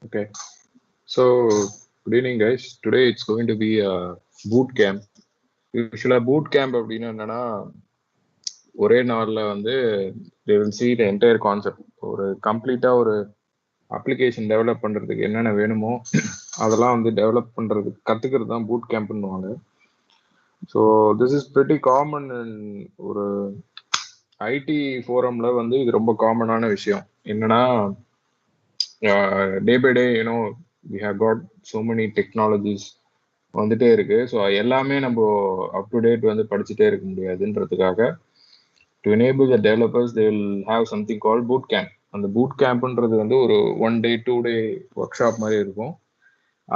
Okay. So, good evening, guys. Today it's going to be a boot camp. Usually, boot camp அப்படின்னா என்னன்னா ஒரே நாள்ல வந்து they will see the entire concept. ஒரு கம்ப்ளீட்டா ஒரு அப்ளிகேஷன் டெவலப் பண்றதுக்கு என்னென்ன வேணுமோ அதெல்லாம் வந்து டெவலப் பண்றதுக்கு கத்துக்கிறது தான் பூட் கேம்ப்னுவாங்க. So this is pretty common. ஒரு ஐடி ஃபோரம்ல வந்து இது ரொம்ப காமனான விஷயம். என்னன்னா day by day you know we காட் so many டெக்னாலஜிஸ் வந்துட்டே இருக்கு. ஸோ எல்லாமே நம்ம அப் டு டேட் வந்து படிச்சுட்டே இருக்க முடியாதுன்றதுக்காக to enable the developers they will have something call boot camp. அந்த பூட் கேம்ப்ன்றது வந்து ஒரு 1 day 2 day ஒர்க் ஷாப் மாதிரி இருக்கும்.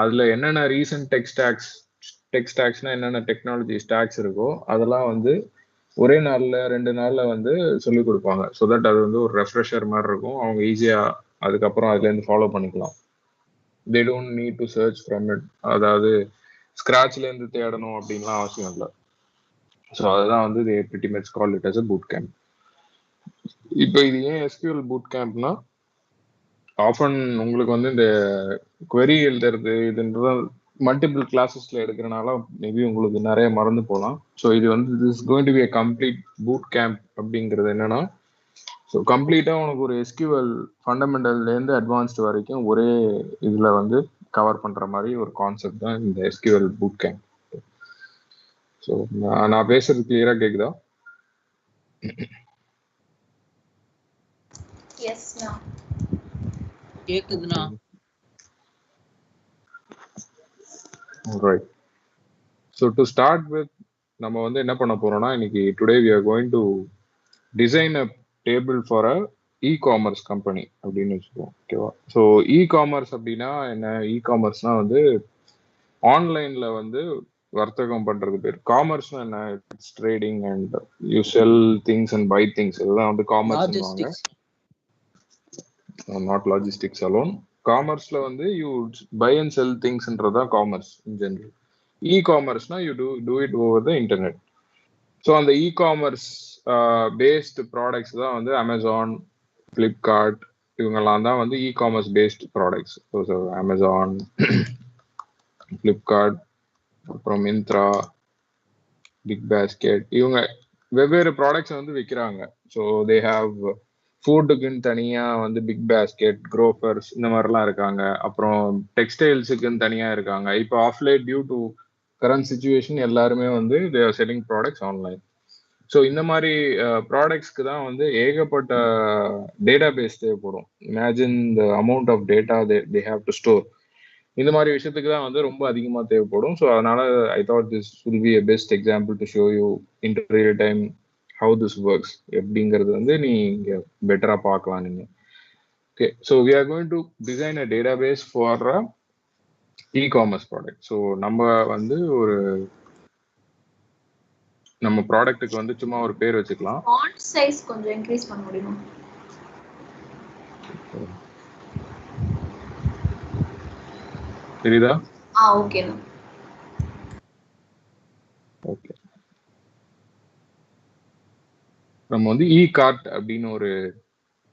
அதில் என்னென்ன ரீசன்ட் டெக் ஸ்டாக்ஸ்னா என்னென்ன டெக்னாலஜி ஸ்டாக்ஸ் இருக்கோ அதெல்லாம் வந்து ஒரே நாளில் 2 நாளில் வந்து சொல்லிக் கொடுப்பாங்க. ஸோ தட் அது வந்து ஒரு ரெஃப்ரெஷர் மாதிரி இருக்கும். அவங்க ஈஸியாக அதுக்கப்புறம் அதுலேருந்து ஃபாலோ பண்ணிக்கலாம். They don't need to search from it. அதாவது ஸ்க்ராட்ச்லேருந்து தேடணும் அப்படின்லாம் அவசியம் இல்லை. ஸோ அதுதான் வந்து they pretty much call it as a boot camp. இப்போ இது ஏன் எஸ்கியூஎல் பூட் கேம்ப்னா ஆஃபன் உங்களுக்கு வந்து இந்த query எழுதுறது இதுன்றது மல்டிபிள் கிளாஸஸ்ல எடுக்கிறனால மேபி உங்களுக்கு நிறைய மறந்து போகலாம். ஸோ இது வந்து this going to be a complete boot camp. அப்படிங்கிறது என்னன்னா ஸோ கம்ப்ளீட்டாக உனக்கு ஒரு எஸ்கியூஎல் ஃபண்டமெண்டல்லேருந்து அட்வான்ஸ்டு வரைக்கும் ஒரே இதில் வந்து கவர் பண்ணுற மாதிரி ஒரு கான்செப்ட் தான் இந்த எஸ்கியூஎல் பூட் கேம்ப். ஸோ நான் பேசுறது கிளியராக கேட்குதா? கேக்குதுண்ணா. Right. So to start with, நம்ம வந்து என்ன பண்ண போறோம்னா இன்னைக்கு today we are going to design a table for a e-commerce company அப்படின்னு வச்சுக்கோம். ஓகேவா? ஸோ இ-காமர்ஸ் அப்படின்னா என்ன? இ-காமர்ஸ்னா வந்து ஆன்லைன்ல வந்து வர்த்தகம் பண்றது பேர். காமர்ஸ்னா என்ன? It's trading and you sell things and buy things. இதெல்லாம் வந்து காமர்ஸ். Not logistics alone. காமர்ஸ்ல வந்து யூ பை அண்ட் செல் திங்ஸ்ன்றதான் காமர்ஸ் இன் ஜெனரல். இ-காமர்ஸ்னா you do it over the internet. So அந்த இ-காமர்ஸ் பேஸ்டு ப்ராடக்ட்ஸ் தான் வந்து அமேசான், ஃப்ளிப்கார்ட் இவங்கெல்லாம் தான் வந்து ecommerce based products. So Amazon, Flipkart, அப்புறம் மிந்த்ரா, பிக் பாஸ்கெட் இவங்க வெவ்வேறு ப்ராடக்ட்ஸ் வந்து விற்கிறாங்க. ஸோ தே ஹாவ் ஃபுட்டுக்குன்னு தனியாக வந்து பிக் பாஸ்கெட், க்ரோஃபர்ஸ் இந்த மாதிரிலாம் இருக்காங்க. அப்புறம் டெக்ஸ்டைல்ஸுக்குன்னு தனியாக இருக்காங்க. இப்போ of late due to current situation எல்லாருமே வந்து they are selling products online. So இந்த மாதிரி ப்ராடக்ட்ஸ்க்கு தான் வந்து ஏகப்பட்ட டேட்டா பேஸ் தேவைப்படும். Imagine the amount of data they have to store. இந்த மாதிரி விஷயத்துக்கு தான் வந்து ரொம்ப அதிகமாக தேவைப்படும். ஸோ அதனால I thought this will be a best example to show you in real time how this works எப்படிங்கிறது வந்து நீங்க பெட்டரா பார்க்கலாம் நீங்க. Okay, so we are going to design a database for ecommerce product. So நம்ம வந்து ஒரு நம்ம ப்ராடக்ட்டுக்கு வந்து சும்மா ஒரு பேர் வச்சுக்கலாம். ஃபாண்ட் சைஸ் கொஞ்சம் இன்க்ரீஸ் பண்ண முடியுமா? தெரியுதா? ஓகே. ஓகே, நம்ம வந்து இ கார்ட் அப்படின்னு ஒரு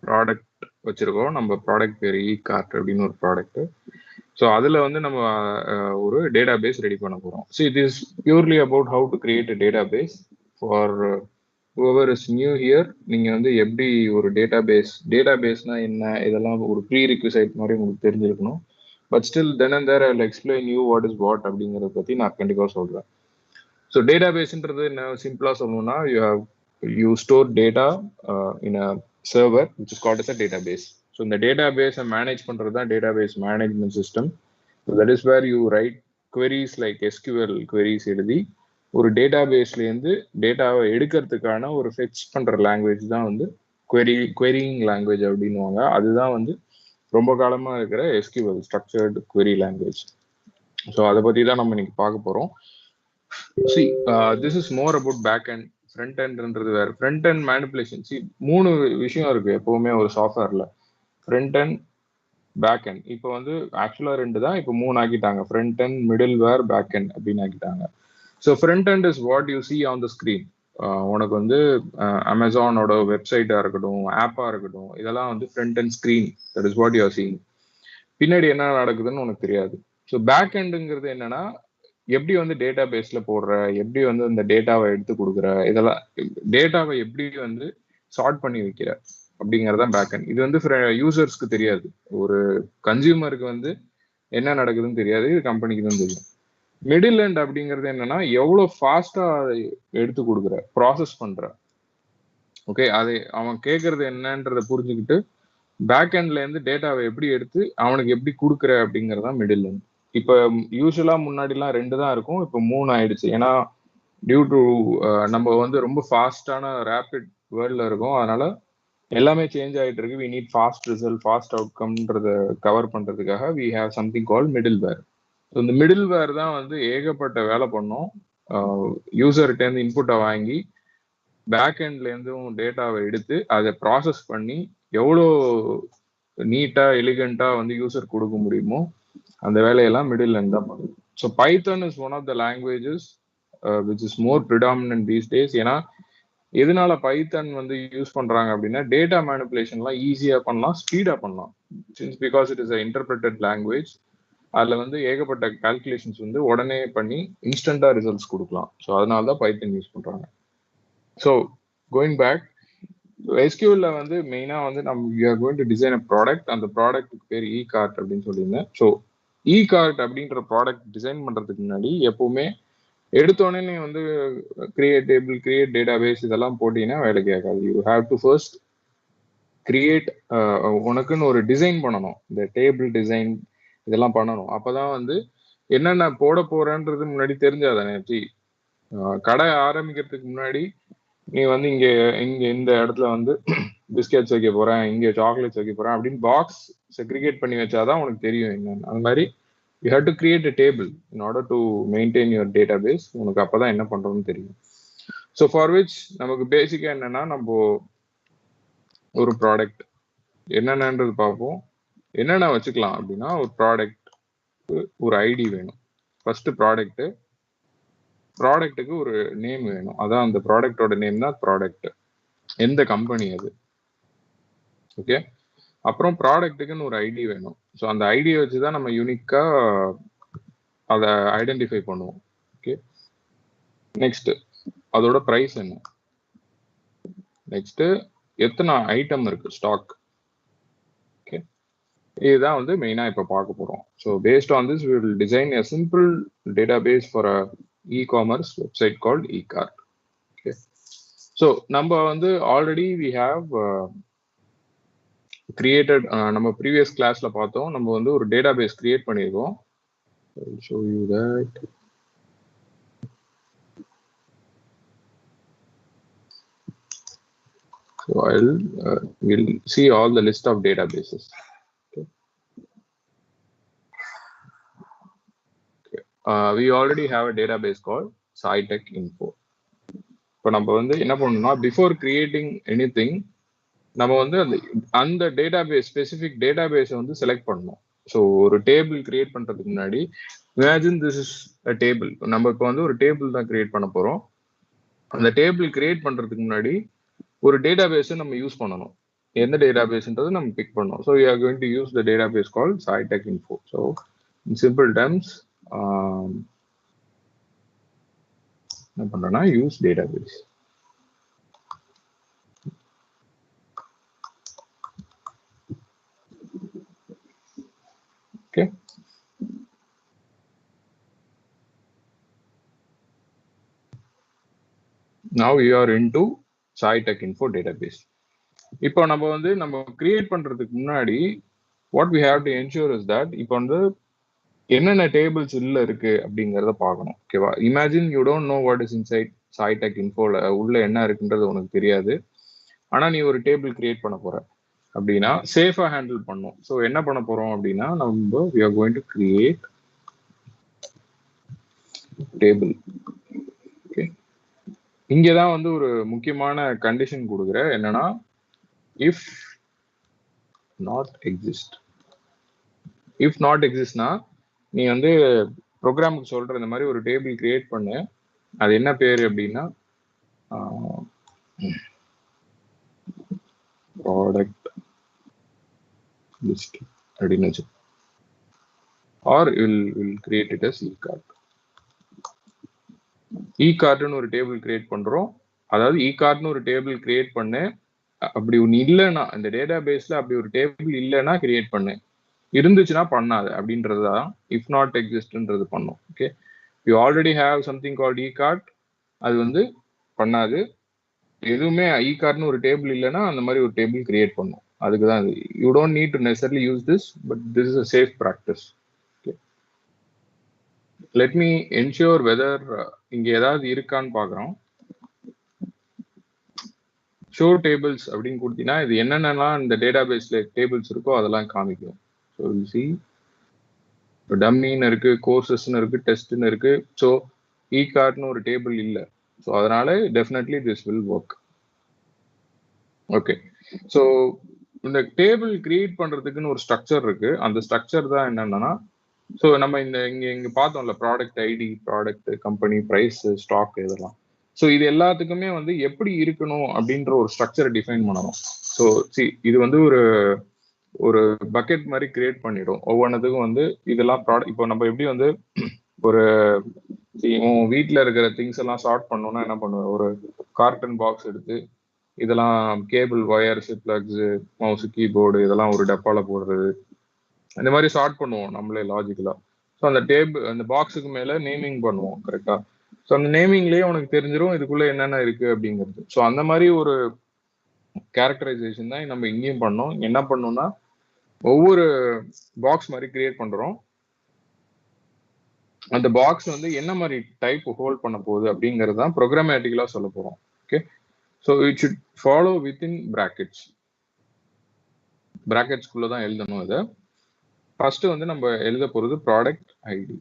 ப்ராடக்ட் வச்சிருக்கோம். நம்ம ப்ராடக்ட் பேர் இ கார்ட் அப்படின்னு ஒரு ப்ராடக்ட். ஸோ அதில் வந்து நம்ம ஒரு டேட்டா பேஸ் ரெடி பண்ண போகிறோம். So it is purely about how to create a database for whoever is new here. நீங்கள் வந்து எப்படி ஒரு டேட்டா பேஸ்னா என்ன, இதெல்லாம் ஒரு ப்ரீ ரிக்விசைட் மாதிரி உங்களுக்கு தெரிஞ்சிருக்கணும். But still then and there I will explain you what is what அப்படிங்கிறத பற்றி நான் கண்டிப்பாக சொல்கிறேன். ஸோ டேட்டா பேஸ்ன்றது என்ன சிம்பிளாக சொல்லணும்னா you store data in a server which is called as a database. So இந்த டேட்டா பேஸை மேனேஜ் பண்ணுறது தான் database management system. So that is where you write queries like SQL queries எழுதி ஒரு டேட்டா பேஸ்லேருந்து டேட்டாவை எடுக்கிறதுக்கான ஒரு ஃபெச் பண்ணுற லாங்குவேஜ் தான் வந்து querying லாங்குவேஜ் அப்படின்வாங்க. அதுதான் வந்து ரொம்ப காலமாக இருக்கிற SQL structured query language. So அதை பற்றி தான் நம்ம இன்னைக்கு பார்க்க போகிறோம். See, this is more about back end. Front எண்ட்ன்றது வேறு. Front end manipulation. மூணு விஷயம் இருக்கு எப்பவுமே ஒரு சாஃப்ட்வேர்ல, ஃப்ரண்ட் எண்ட், பேக் எண்ட். இப்போ வந்து ஆக்சுவலா 2 தான், இப்போ 3 ஆக்கிட்டாங்க. Front end, middleware, back end அப்படின்னு ஆக்கிட்டாங்க. So front end is what you see on the screen. உனக்கு வந்து அமேசானோட வெப்சைட்டா இருக்கட்டும், ஆப்பா இருக்கட்டும், இதெல்லாம் வந்து front end screen. That is what you are seeing. பின்னாடி என்ன நடக்குதுன்னு உனக்கு தெரியாது. ஸோ பேக் எண்டுங்கிறது என்னன்னா எப்படி வந்து டேட்டா பேஸ்ல போடுற, எப்படி வந்து இந்த டேட்டாவை எடுத்து கொடுக்குற, இதெல்லாம் டேட்டாவை எப்படி வந்து சார்ட் பண்ணி வைக்கிற அப்படிங்கிறது தான் பேக் எண்ட். இது வந்து யூசர்ஸ்க்கு தெரியாது. ஒரு கன்சியூமருக்கு வந்து என்ன நடக்குதுன்னு தெரியாது, இது கம்பெனிக்கு தான் தெரியும். மிடில் எண்ட் அப்படிங்கிறது என்னன்னா எவ்வளவு ஃபாஸ்டா எடுத்து கொடுக்குற, ப்ராசஸ் பண்ற. ஓகே, அதை அவன் கேட்கறது என்னன்றதை புரிஞ்சுக்கிட்டு பேக் எண்ட்ல இருந்து டேட்டாவை எப்படி எடுத்து அவனுக்கு எப்படி கொடுக்குற அப்படிங்கறதான் மிடில் எண்ட். இப்ப யூஸ்வலா முன்னாடிலாம் 2 தான் இருக்கும், இப்ப 3 ஆயிடுச்சு. ஏன்னா டியூ டு நம்ம வந்து ரொம்ப ஃபாஸ்டான ரேபிட் வேர்ல்ட்ல இருக்கும், அதனால எல்லாமே சேஞ்ச் ஆயிட்டு இருக்கு. We need fast result, fast அவுட்கம்ன்றத கவர் பண்றதுக்காக we have something call middleware. இந்த மிடில் வேர் தான் வந்து ஏகப்பட்ட வேலை பண்ணும். யூசர்கிட்ட இருந்து இன்புட்டை வாங்கி பேக் எண்ட்ல இருந்தும் டேட்டாவை எடுத்து அதை ப்ராசஸ் பண்ணி எவ்வளோ நீட்டா எலிகண்டா வந்து யூசர் கொடுக்க முடியுமோ அந்த வேலையெல்லாம் மிடில் எண்ட் தான் பண்ணுது. So Python is one of the languages which is more predominant these days. ஏன்னா எதனால பைத்தான் வந்து யூஸ் பண்றாங்க அப்படின்னா டேட்டா மேனிபுலேஷன்லாம் ஈஸியா பண்ணலாம், ஸ்பீடா பண்ணலாம். Since because it is a interpreted language, அதுல வந்து ஏகப்பட்ட கால்குலேஷன்ஸ் வந்து உடனே பண்ணி இன்ஸ்டன்டா ரிசல்ட்ஸ் கொடுக்கலாம். ஸோ அதனால தான் பைத்தான் யூஸ் பண்றாங்க. ஸோ கோயிங் பேக், எஸ்கியூஎல்ல வந்து மெயினா வந்து நம்ம we are going to design a product. அந்த ப்ராடக்ட்டுக்கு பேர் இ கார்ட் அப்படின்னு சொல்லியிருந்தேன். ஸோ இ கார்ட் அப்படின்ற ப்ராடக்ட் டிசைன் பண்றதுக்கு முன்னாடி எப்பவுமே எடுத்தோடனே நீ வந்து கிரியேட் டேபிள், கிரியேட் டேட்டாபேஸ் இதெல்லாம் போட்டீங்கன்னா வேலை கேட்காது. You have to first create, உனக்குன்னு ஒரு டிசைன் பண்ணணும். இந்த டேபிள் டிசைன் இதெல்லாம் பண்ணணும். அப்பதான் வந்து என்னென்ன போட போறேன்றது முன்னாடி தெரிஞ்சாதானே. கடை ஆரம்பிக்கிறதுக்கு முன்னாடி நீ வந்து இங்க இங்க இந்த இடத்துல வந்து பிஸ்கெட்ஸ் வைக்க போறேன், இங்க சாக்லேட்ஸ் வைக்க போறேன் அப்படின்னு பாக்ஸ் செக்ரிகேட் பண்ணி வச்சாதான் உனக்கு தெரியும் என்னன்னு. அந்த மாதிரி you have to create a table in order to maintain your database. உனக்கு அப்பதான் என்ன பண்றோம்னு தெரியும். ஸோ ஃபார் விச் நமக்கு பேசிக்கா என்னன்னா நம்ம ஒரு ப்ராடக்ட் என்னென்னன்றது பார்ப்போம். என்னென்ன வச்சுக்கலாம் அப்படின்னா ஒரு ப்ராடக்ட் ஒரு ஐடி வேணும். ஃபர்ஸ்ட் ப்ராடக்ட்டுக்கு ஒரு நேம் வேணும். அதான் அந்த ப்ராடக்டோட நேம் தான் ப்ராடக்ட், எந்த கம்பெனி அது. ஓகே, அப்புறம் ப்ராடக்ட்டுக்குன்னு ஒரு ஐடி வேணும். ஸோ அந்த ஐடியை வச்சுதான் நம்ம யூனிக்கா அதை ஐடென்டிஃபை பண்ணுவோம். ஓகே, நெக்ஸ்ட் அதோட ப்ரைஸ் என்ன, நெக்ஸ்ட் எத்தனை ஐட்டம் இருக்கு ஸ்டாக். ஓகே, இதுதான் வந்து மெயினா இப்ப பார்க்க போறோம். So based on this we will design a simple database for a e-commerce website called eCart. Okay, so நம்ம வந்து ஆல்ரெடி we have created, நம்ம ப்ரீவியஸ் கிளாஸ்ல பார்த்தோம், நம்ம வந்து ஒரு டேட்டாபேஸ் கிரியேட் பண்ணியிருக்கோம். I'll show you that. So we'll see all the list of databases. We already have a database called SciTech Info. இப்போ நம்ம வந்து என்ன பண்ணணும்னா பிஃபோர் கிரியேட்டிங் எனிதிங் நம்ம வந்து அந்த டேட்டாபேஸ் ஸ்பெசிஃபிக் டேட்டாபேஸை வந்து செலக்ட் பண்ணணும். ஸோ ஒரு டேபிள் கிரியேட் பண்றதுக்கு முன்னாடி imagine this is a table. நம்ம இப்போ வந்து ஒரு டேபிள் தான் கிரியேட் பண்ண போறோம். அந்த டேபிள் கிரியேட் பண்றதுக்கு முன்னாடி ஒரு டேட்டாபேஸை நம்ம யூஸ் பண்ணணும். எந்த டேட்டாபேஸ்ன்றது நம்ம பிக் பண்ணணும். So you are going to use the database call SciTech Info. So in simple terms என்ன பண்றேன்னா use database. Okay, now you are into SciTech Info database. இப்போ நம்ம வந்து நம்ம கிரியேட் பண்றதுக்கு முன்னாடி what we have to ensure is that இப்போ வந்து என்னென்ன டேபிள்ஸ் உள்ள இருக்கு அப்படிங்கறத பார்க்கணும். ஓகேவா, imagine you don't know what is inside SciTech Infoல உள்ள என்ன இருக்குன்றது உனக்கு தெரியாது. ஆனா நீ ஒரு டேபிள் கிரியேட் பண்ண போற அப்படின்னா சேஃபா ஹேண்டில் பண்ணும். ஸோ என்ன பண்ண போறோம் அப்படின்னா நம்ம we are going to create table. Okay, இங்கதான் வந்து ஒரு முக்கியமான கண்டிஷன் கொடுக்குற, என்னன்னா if not exist. If not எக்ஸிஸ்ட்னா நீ வந்து ப்ரோக்ராமுக்கு சொல்ற இந்த மாதிரி ஒரு டேபிள் கிரியேட் பண்ணு, அது என்ன பேரு அப்படின்னா ப்ராடக்ட் லிஸ்ட் அப்படின்னு வச்சு. or will create it as e-cart. e-cartனு ஒரு டேபிள் கிரியேட் பண்றோம். அதாவது e-cartனு ஒரு டேபிள் கிரியேட் பண்ணு, அப்படி ஒன்று இல்லைன்னா இந்த டேட்டா பேஸ்ல அப்படி ஒரு டேபிள் இல்லைன்னா கிரியேட் பண்ணு, இருந்துச்சுன்னா பண்ணாது அப்படின்றது தான் இஃப் நாட் எக்ஸிஸ்ட்ன்றது பண்ணும். Okay, you already have something called e-cart, அது வந்து பண்ணாது. எதுவுமே e-cartனு ஒரு டேபிள் இல்லைன்னா அந்த மாதிரி ஒரு டேபிள் கிரியேட் பண்ணும். அதுக்கு தான் இது. You don't need to necessarily use this, but this is a safe practice. Let me ensure whether இங்க ஏதாவது இருக்கான்னு பார்க்குறோம். ஷோ டேபிள்ஸ் அப்படின்னு கொடுத்தீங்கன்னா இது என்னென்னலாம் இந்த டேட்டா பேஸ்ல டேபிள்ஸ் இருக்கோ அதெல்லாம் காமிக்கும். ஸோ சி டம்மின்னு இருக்கு, கோர்சஸ்ன்னு இருக்கு, டெஸ்ட்னு இருக்கு. ஸோ e-cartனு ஒரு டேபிள் இல்லை. ஸோ அதனால definitely this will work. Okay, so இந்த டேபிள் கிரியேட் பண்றதுக்குன்னு ஒரு ஸ்ட்ரக்சர் இருக்கு. அந்த ஸ்ட்ரக்சர் தான் என்னன்னா, ஸோ நம்ம இங்க பார்த்தோம்ல product ID, product, company, price, stock, இதெல்லாம். ஸோ இது எல்லாத்துக்குமே வந்து எப்படி இருக்கணும் அப்படின்ற ஒரு ஸ்ட்ரக்சரை டிஃபைன் பண்ணணும். ஸோ இது வந்து ஒரு பக்கெட் மாதிரி கிரியேட் பண்ணிடும். ஒவ்வொன்றதுக்கும் வந்து இதெல்லாம் ப்ராடக்ட். இப்போ நம்ம எப்படி வந்து ஒரு வீட்டில் இருக்கிற திங்ஸ் எல்லாம் சார்ட் பண்ணோம்னா என்ன பண்ணுவோம், ஒரு கார்டன் பாக்ஸ் எடுத்து இதெல்லாம் cable, wires, plugs, mouse, keyboard இதெல்லாம் ஒரு டப்பால போடுறது, இந்த மாதிரி சார்ட் பண்ணுவோம் நம்மளே லாஜிக்கலா. ஸோ அந்த அந்த பாக்ஸுக்கு மேல நேமிங் பண்ணுவோம் கரெக்டா. ஸோ அந்த நேமிங்லேயே உனக்கு தெரிஞ்சிடும் இதுக்குள்ள என்னென்ன இருக்கு அப்படிங்கிறது. ஸோ அந்த மாதிரி ஒரு கேரக்டரைசேஷன் தான் நம்ம இங்கேயும் பண்ணோம். என்ன பண்ணோம்னா ஒவ்வொரு பாக்ஸ் மாதிரி கிரியேட் பண்றோம். அந்த பாக்ஸ் வந்து என்ன மாதிரி டைப் ஹோல்ட் பண்ண போகுது அப்படிங்கிறது தான் ப்ரோக்ராமேட்டிக்கலா சொல்ல போறோம். Okay, so it should follow within brackets. பிராக்கெட்ஸ்குள்ள தான் எழுதணும் இதை. ஃபர்ஸ்ட் வந்து நம்ம எழுத போறது ப்ராடக்ட் ஐடி,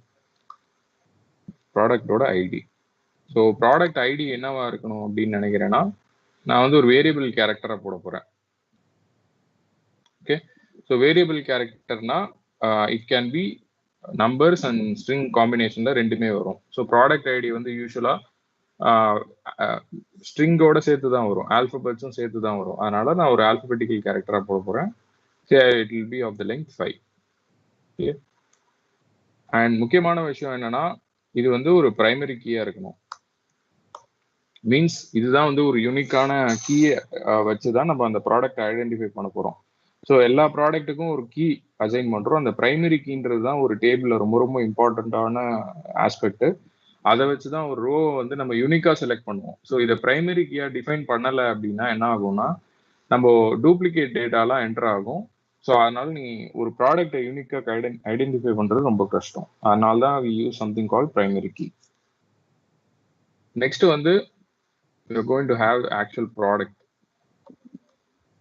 ப்ராடக்டோட ஐடி. ஸோ ப்ராடக்ட் ஐடி என்னவா இருக்கணும் அப்படின்னு நினைக்கிறேன்னா, நான் வந்து ஒரு வேரியபிள் கேரக்டரா போட போறேன். ஓகே, ஸோ வேரியபிள் கேரக்டர்னா it can be numbers and string காம்பினேஷன்ல ரெண்டுமே வரும். ஸோ ப்ராடக்ட் ஐடி வந்து யூஸ்வலா ஸ்ட்ரிங்கோட சேர்த்து தான் வரும், ஆல்பபெட்ஸும் சேர்த்து தான் வரும். அதனால நான் ஒரு ஆல்பபெட்டிக்கல் கேரக்டரா போட போறேன். It will be of the length 5. Okay, and முக்கியமான விஷயம் என்னன்னா இது வந்து ஒரு பிரைமரி கீயா இருக்கணும். மீன்ஸ் இதுதான் வந்து ஒரு யூனிக்கான கீயை வச்சுதான் நம்ம அந்த ப்ராடக்ட் ஐடென்டிஃபை பண்ண போறோம். ஸோ எல்லா ப்ராடக்ட்டுக்கும் ஒரு கீ அசைன் பண்றோம். அந்த பிரைமரி கீன்றது தான் ஒரு டேபிள்ல ரொம்ப ரொம்ப இம்பார்ட்டன்டான ஆஸ்பெக்ட். அதை வச்சுதான் ஒரு ரோ வந்து நம்ம யூனிக்கா செலக்ட் பண்ணுவோம். ஸோ இதை பிரைமரி கீயா டிஃபைன் பண்ணலை அப்படின்னா என்ன ஆகும்னா நம்ம டூப்ளிகேட் டேட்டாலாம் என்டர் ஆகும். ஸோ அதனால நீ ஒரு ப்ராடக்டை யூனிக்கா ஐடென்டிஃபை பண்றது ரொம்ப கஷ்டம். அதனால தான் we use something called primary key. Next வந்து you're going to have actual product.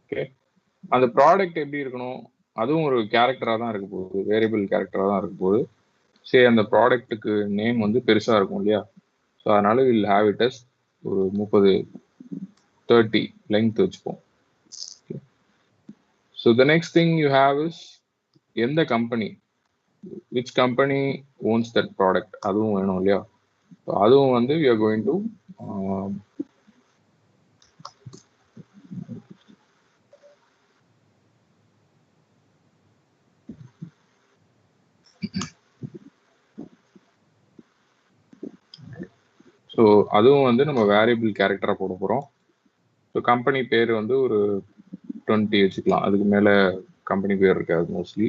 Okay, அந்த ப்ராடக்ட் எப்படி இருக்கணும், அதுவும் ஒரு கேரக்டரா தான் இருக்க போகுது, வேரியபிள் கேரக்டரா தான் இருக்க போகுது. சரி, அந்த ப்ராடக்ட்டுக்கு நேம் வந்து பெருசா இருக்கும் இல்லையா. ஸோ அதனால வில் ஹேவ் இட் அஸ் ஒரு 30 லெங்த் வச்சுப்போம். So the next thing you have is எந்த company, which company owns that product, அதுவும் வேணும் இல்லையா. அதுவும் வந்து we are going to so அதுவும் வந்து நம்ம வேரியபிள் கேரக்டரா போட போறோம். ஸோ கம்பெனி பேர் வந்து ஒரு 20 வச்சுக்கலாம், அதுக்கு மேல கம்பெனி பேர் இருக்காது mostly.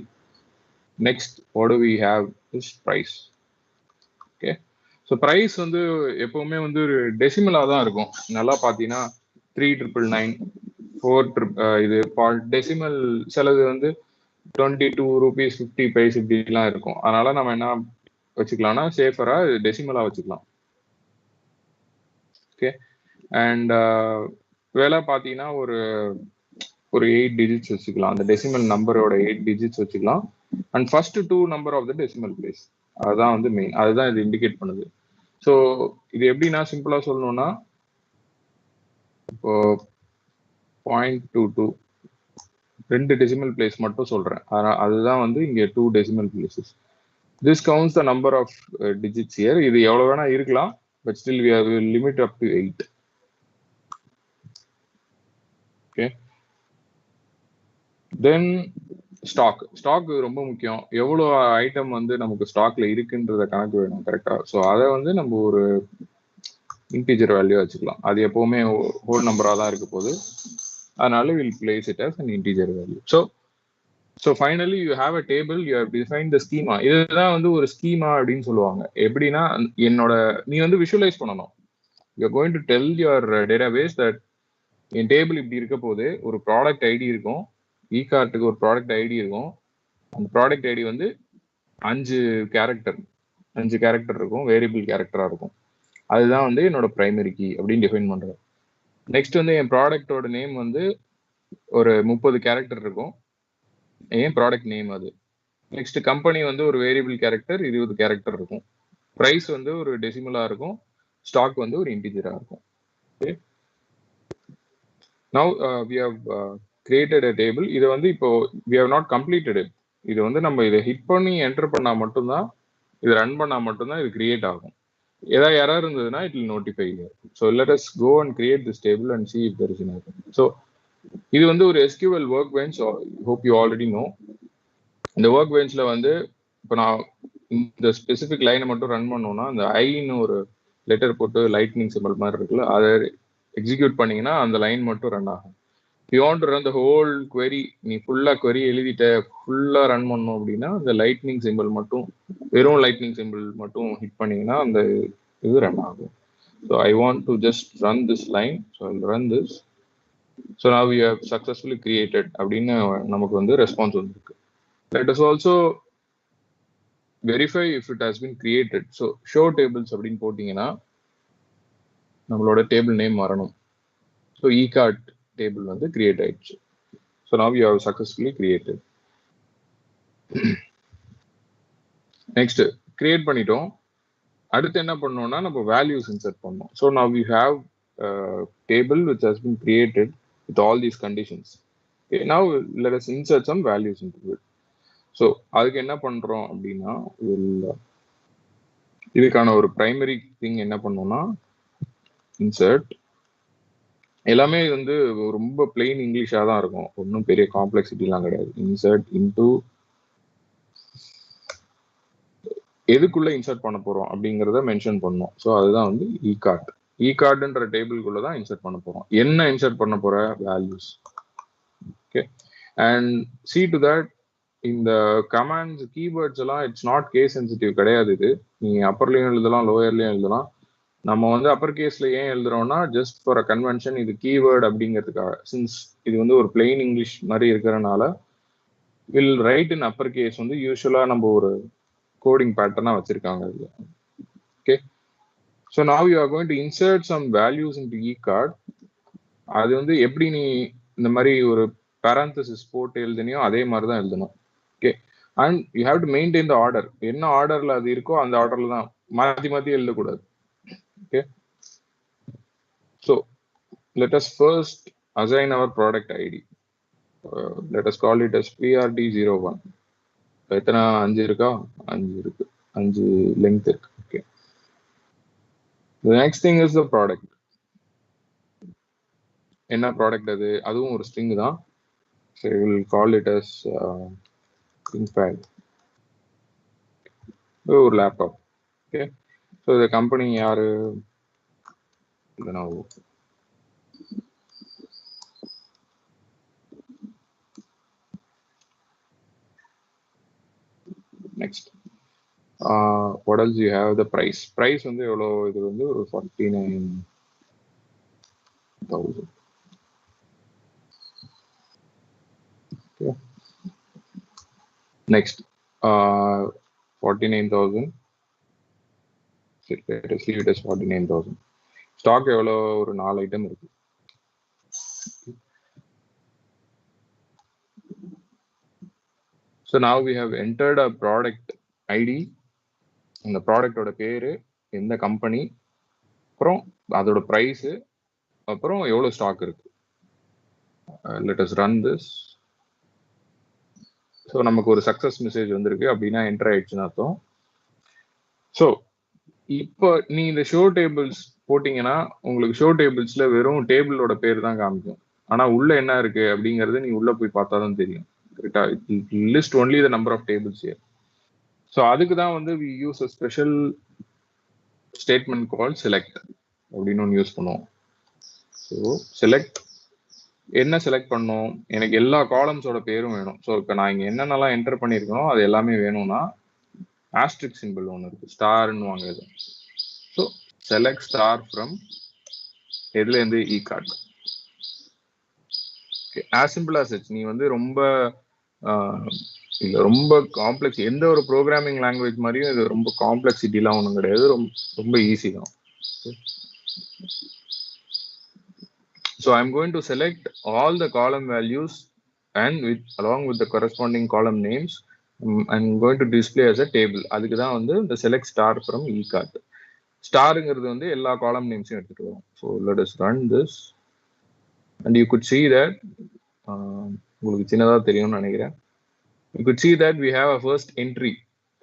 Next what do we have is price. Okay, so price வந்து எப்பவுமே வந்து ஒரு டெசிமலா தான் இருக்கும். நல்லா பார்த்தீங்கன்னா 3,999, 4 இது டெசிமல். சிலது வந்து 22 rupees 50 paise இப்படிலாம் இருக்கும். அதனால நம்ம என்ன வச்சுக்கலாம்னா சேஃபரா டெசிமலா வச்சுக்கலாம். ஓகே, அண்ட் வேலை பார்த்தீங்கன்னா ஒரு 8 digits வச்சுக்கலாம். அந்த டெசிமல் நம்பரோட 8 digits வச்சுக்கலாம். And first 2 number of the decimal place, அதுதான் வந்து மெயின், அதுதான் இது இண்டிகேட் பண்ணுது. ஸோ இது எப்படின்னா சிம்பிளா சொல்லணும்னா இப்போ 0.22 2 டெசிமல் பிளேஸ் மட்டும் சொல்றேன். அதுதான் வந்து இங்க 2 decimal places. This counts the number of digits here. இது எவ்வளவு வேணா இருக்கலாம், but still we have limit up to 8. Okay, then stock ரொம்ப முக்கியம். எவ்வளோ ஐட்டம் வந்து நமக்கு ஸ்டாக்ல இருக்குன்றத கணக்கு வேணும் கரெக்டா. ஸோ அதை வந்து நம்ம ஒரு இன்டீஜர் வேல்யூ வச்சுக்கலாம். அது எப்பவுமே ஹோல் நம்பரா தான் இருக்க போகுது. அதனால will place it as an integer value. So finally you have a table, you have define the schema. இதுதான் வந்து ஒரு ஸ்கீமா அப்படின்னு சொல்லுவாங்க. எப்படின்னா நீ வந்து விஷுவலைஸ் பண்ணணும். You are going to tell your database that N table இப்படி இருக்க போது, ஒரு ப்ராடக்ட் ஐடி இருக்கும், இ கார்ட்டுக்கு ஒரு ப்ராடக்ட் ஐடி இருக்கும். அந்த ப்ராடக்ட் ஐடி வந்து 5 கேரக்டர் இருக்கும், வேரியபிள் கேரக்டரா இருக்கும். அதுதான் வந்து என்னோட பிரைமரி கீ அப்படின்னு டிஃபைன் பண்றேன். நெக்ஸ்ட் வந்து என் ப்ராடக்டோட நேம் வந்து ஒரு 30 கேரக்டர் இருக்கும், என் ப்ராடக்ட் நேம் அது. நெக்ஸ்ட் கம்பெனி வந்து ஒரு வேரியபிள் கேரக்டர் 20 கேரக்டர் இருக்கும். பிரைஸ் வந்து ஒரு டெசிமலா இருக்கும், ஸ்டாக் வந்து ஒரு இன்டிஜரா இருக்கும். Okay, now we have created a table. இது வந்து இப்போ we have not completed it. இது வந்து நம்ம இதை ஹிட் பண்ணி என்டர் பண்ணா மட்டும்தான், இது ரன் பண்ணா மட்டும்தான் இது கிரியேட் ஆகும். ஏதாவது எரர் இருந்ததுன்னா it will notify you. So let us go and create this table and see if there is an error. So இது வந்து ஒரு SQL workbench. Hope you already know. இந்த ஒர்க் பெஞ்ச்ல வந்து இப்போ நான் இந்த ஸ்பெசிஃபிக் லைனை மட்டும் ரன் பண்ணோம்னா, அந்த ஐன்னு ஒரு லெட்டர் போட்டு லைட்னிங் சிம்பிள் மாதிரி இருக்குல்ல, அதை எக்ஸிக்யூட் பண்ணீங்கன்னா அந்த லைன் மட்டும் ரன் ஆகும். You want to run the whole query, நீ ஃபுல்லா query எழுதிட்ட ஃபுல்லா ரன் பண்ணணும் அப்படின்னா அந்த லைட்னிங் சிம்பிள் மட்டும், வெறும் லைட்னிங் சிம்பிள் மட்டும் ஹிட் பண்ணீங்கன்னா அந்த இது ரன் ஆகும். So I want to just run this line. So I run this. So now you have successfully created அப்படின்னு நமக்கு வந்து ரெஸ்பான்ஸ் வந்துருக்கு. Let us also verify if it has been created. So show tables அப்படின்னு போட்டிங்கன்னா நம்மளோட table name வரணும். So e card table வந்து create ஆயிடுச்சு. So now you have successfully created. Next create பண்ணிட்டோம். அடுத்து என்ன பண்ணோம்னா நம்ம வேல்யூஸ் இன்சர்ட் பண்ணோம். So now you have table which has been created with all these conditions. Now let us insert some values into it. So அதுக்கு என்ன பண்றோம் அப்படின்னா, இதுக்கான ஒரு பிரைமரி திங் என்ன பண்ணோம்னா இன்சர்ட். எல்லாமே வந்து ரொம்ப பிளெயின் இங்கிலீஷா தான் இருக்கும், ஒன்றும் பெரிய காம்ப்ளெக்சிட்டிலாம் கிடையாது. இன்சர்ட் இன்டு எதுக்குள்ள இன்சர்ட் பண்ண போறோம் அப்படிங்கிறத மென்ஷன் பண்ணோம். ஸோ அதுதான் வந்து இ கார்ட். இ கார்டுன்ற டேபிள்குள்ள தான் இன்சர்ட் பண்ண போறோம். என்ன இன்சர்ட் பண்ண போற values. Okay, and see to that இந்த கமாண்ட்ஸ் கீவேர்ட்ஸ் எல்லாம் இட்ஸ் நாட் கேஸ் சென்சிட்டிவ் கிடையாது. இது நீங்க அப்பர்லயும் எழுதலாம், லோயர்லயும் எழுதலாம். நம்ம வந்து அப்பர் கேஸ்ல ஏன் எழுதுறோம்னா ஜஸ்ட் ஃபார் அ கன்வென்ஷன், இது கீவேர்ட் அப்படிங்கிறதுக்காக. சின்ஸ் இது வந்து ஒரு பிளெயின் இங்கிலீஷ் மாதிரி இருக்கிறனால will write in upper case வந்து யூஸ்வலா நம்ம ஒரு கோடிங் பேட்டர்னா வச்சிருக்காங்க இதுல. Okay, so now you are going to insert some values into e cart. அது வந்து எப்படி நீ இந்த மாதிரி ஒரு parenthesis போட்டு எழுதினியோ அதே மாதிரி தான் எழுதணும். Okay, and you have to maintain the order. என்ன ஆர்டர்ல அது இருக்கோ அந்த ஆர்டர்ல தான், மாற்றி மாற்றி எழுதக்கூடாது. Okay, so let us first assign our product ID. Let us call it as PRD01. எத்தனை 5 இருக்கா? 5 இருக்கு, 5 லெங்த் இருக்கு. Okay, the next thing is the product. என்ன ப்ராடக்ட் அது? அதுவும் ஒரு ஸ்ட்ரிங் தான். So we will call it as ThinkPad. ஒரு லேப்டாப். ஓகே, ஸோ இந்த கம்பெனி யாரு? Lenovo. Next, what else you have? The price. Price வந்து எவ்வளோ? இது வந்து ஒரு 49,000. Okay. Next, 49,000. Let us leave it as 49,000. Stock எவ்வளோ? ஒரு 4 ஐட்டம் இருக்கு. So now we have entered a product ID. இந்த ப்ராடக்டோட பேரு, எந்த கம்பெனி, அப்புறம் அதோட ப்ரைஸ், அப்புறம் எவ்வளோ ஸ்டாக் இருக்கு. Let us run this. So நமக்கு ஒரு சக்ஸஸ் மெசேஜ் வந்திருக்கு, அப்படின்னா என்டர் ஆயிடுச்சுன்னு அர்த்தம். ஸோ இப்போ நீ இந்த ஷோ டேபிள்ஸ் போட்டிங்கன்னா உங்களுக்கு ஷோ டேபிள்ஸ்ல வெறும் டேபிளோட பேர் தான் காமிக்கும். ஆனால் உள்ள என்ன இருக்கு அப்படிங்கிறது நீ உள்ள போய் பார்த்தா தான் தெரியும். கரெக்டா? List only the number of tables here. So அதுக்கு தான் வந்து we use a special statement call select அப்படின்னு ஒன்று யூஸ் பண்ணுவோம். ஸோ செலக்ட் என்ன செலக்ட் பண்ணோம், எனக்கு எல்லா காலம்ஸோட பேரும் வேணும். ஸோ இப்போ நான் இங்கே என்னென்னலாம் என்டர் பண்ணியிருக்கணும் அது எல்லாமே வேணும்னா ஆஸ்ட்ரிக் சிம்பிள் ஒன்று இருக்கு, ஸ்டார்னு வாங்க இது. ஸோ செலக்ட் ஸ்டார் ஃப்ரம் எதுலேருந்து e card. As simple as it's. நீ வந்து ரொம்ப இல்லை ரொம்ப காம்ப்ளெக்ஸ், எந்த ஒரு ப்ரோக்ராமிங் லாங்குவேஜ் மாதிரியும் இது ரொம்ப காம்ப்ளெக்சிட்டிலாம் ஒன்றும் கிடையாது, ரொம்ப ஈஸி தான். So I'm going to select all the column values and along with the corresponding column names, I'm going to display as a table. அதுக்கு தான் வந்து the select star from eCart. ஸ்டாருங்கிறது வந்து எல்லா காலம் நேம்ஸையும் எடுத்துட்டு வரும். So let us run this and you could see that உங்களுக்கு சின்னதாக தெரியும்னு நினைக்கிறேன். You could see that we have a first entry,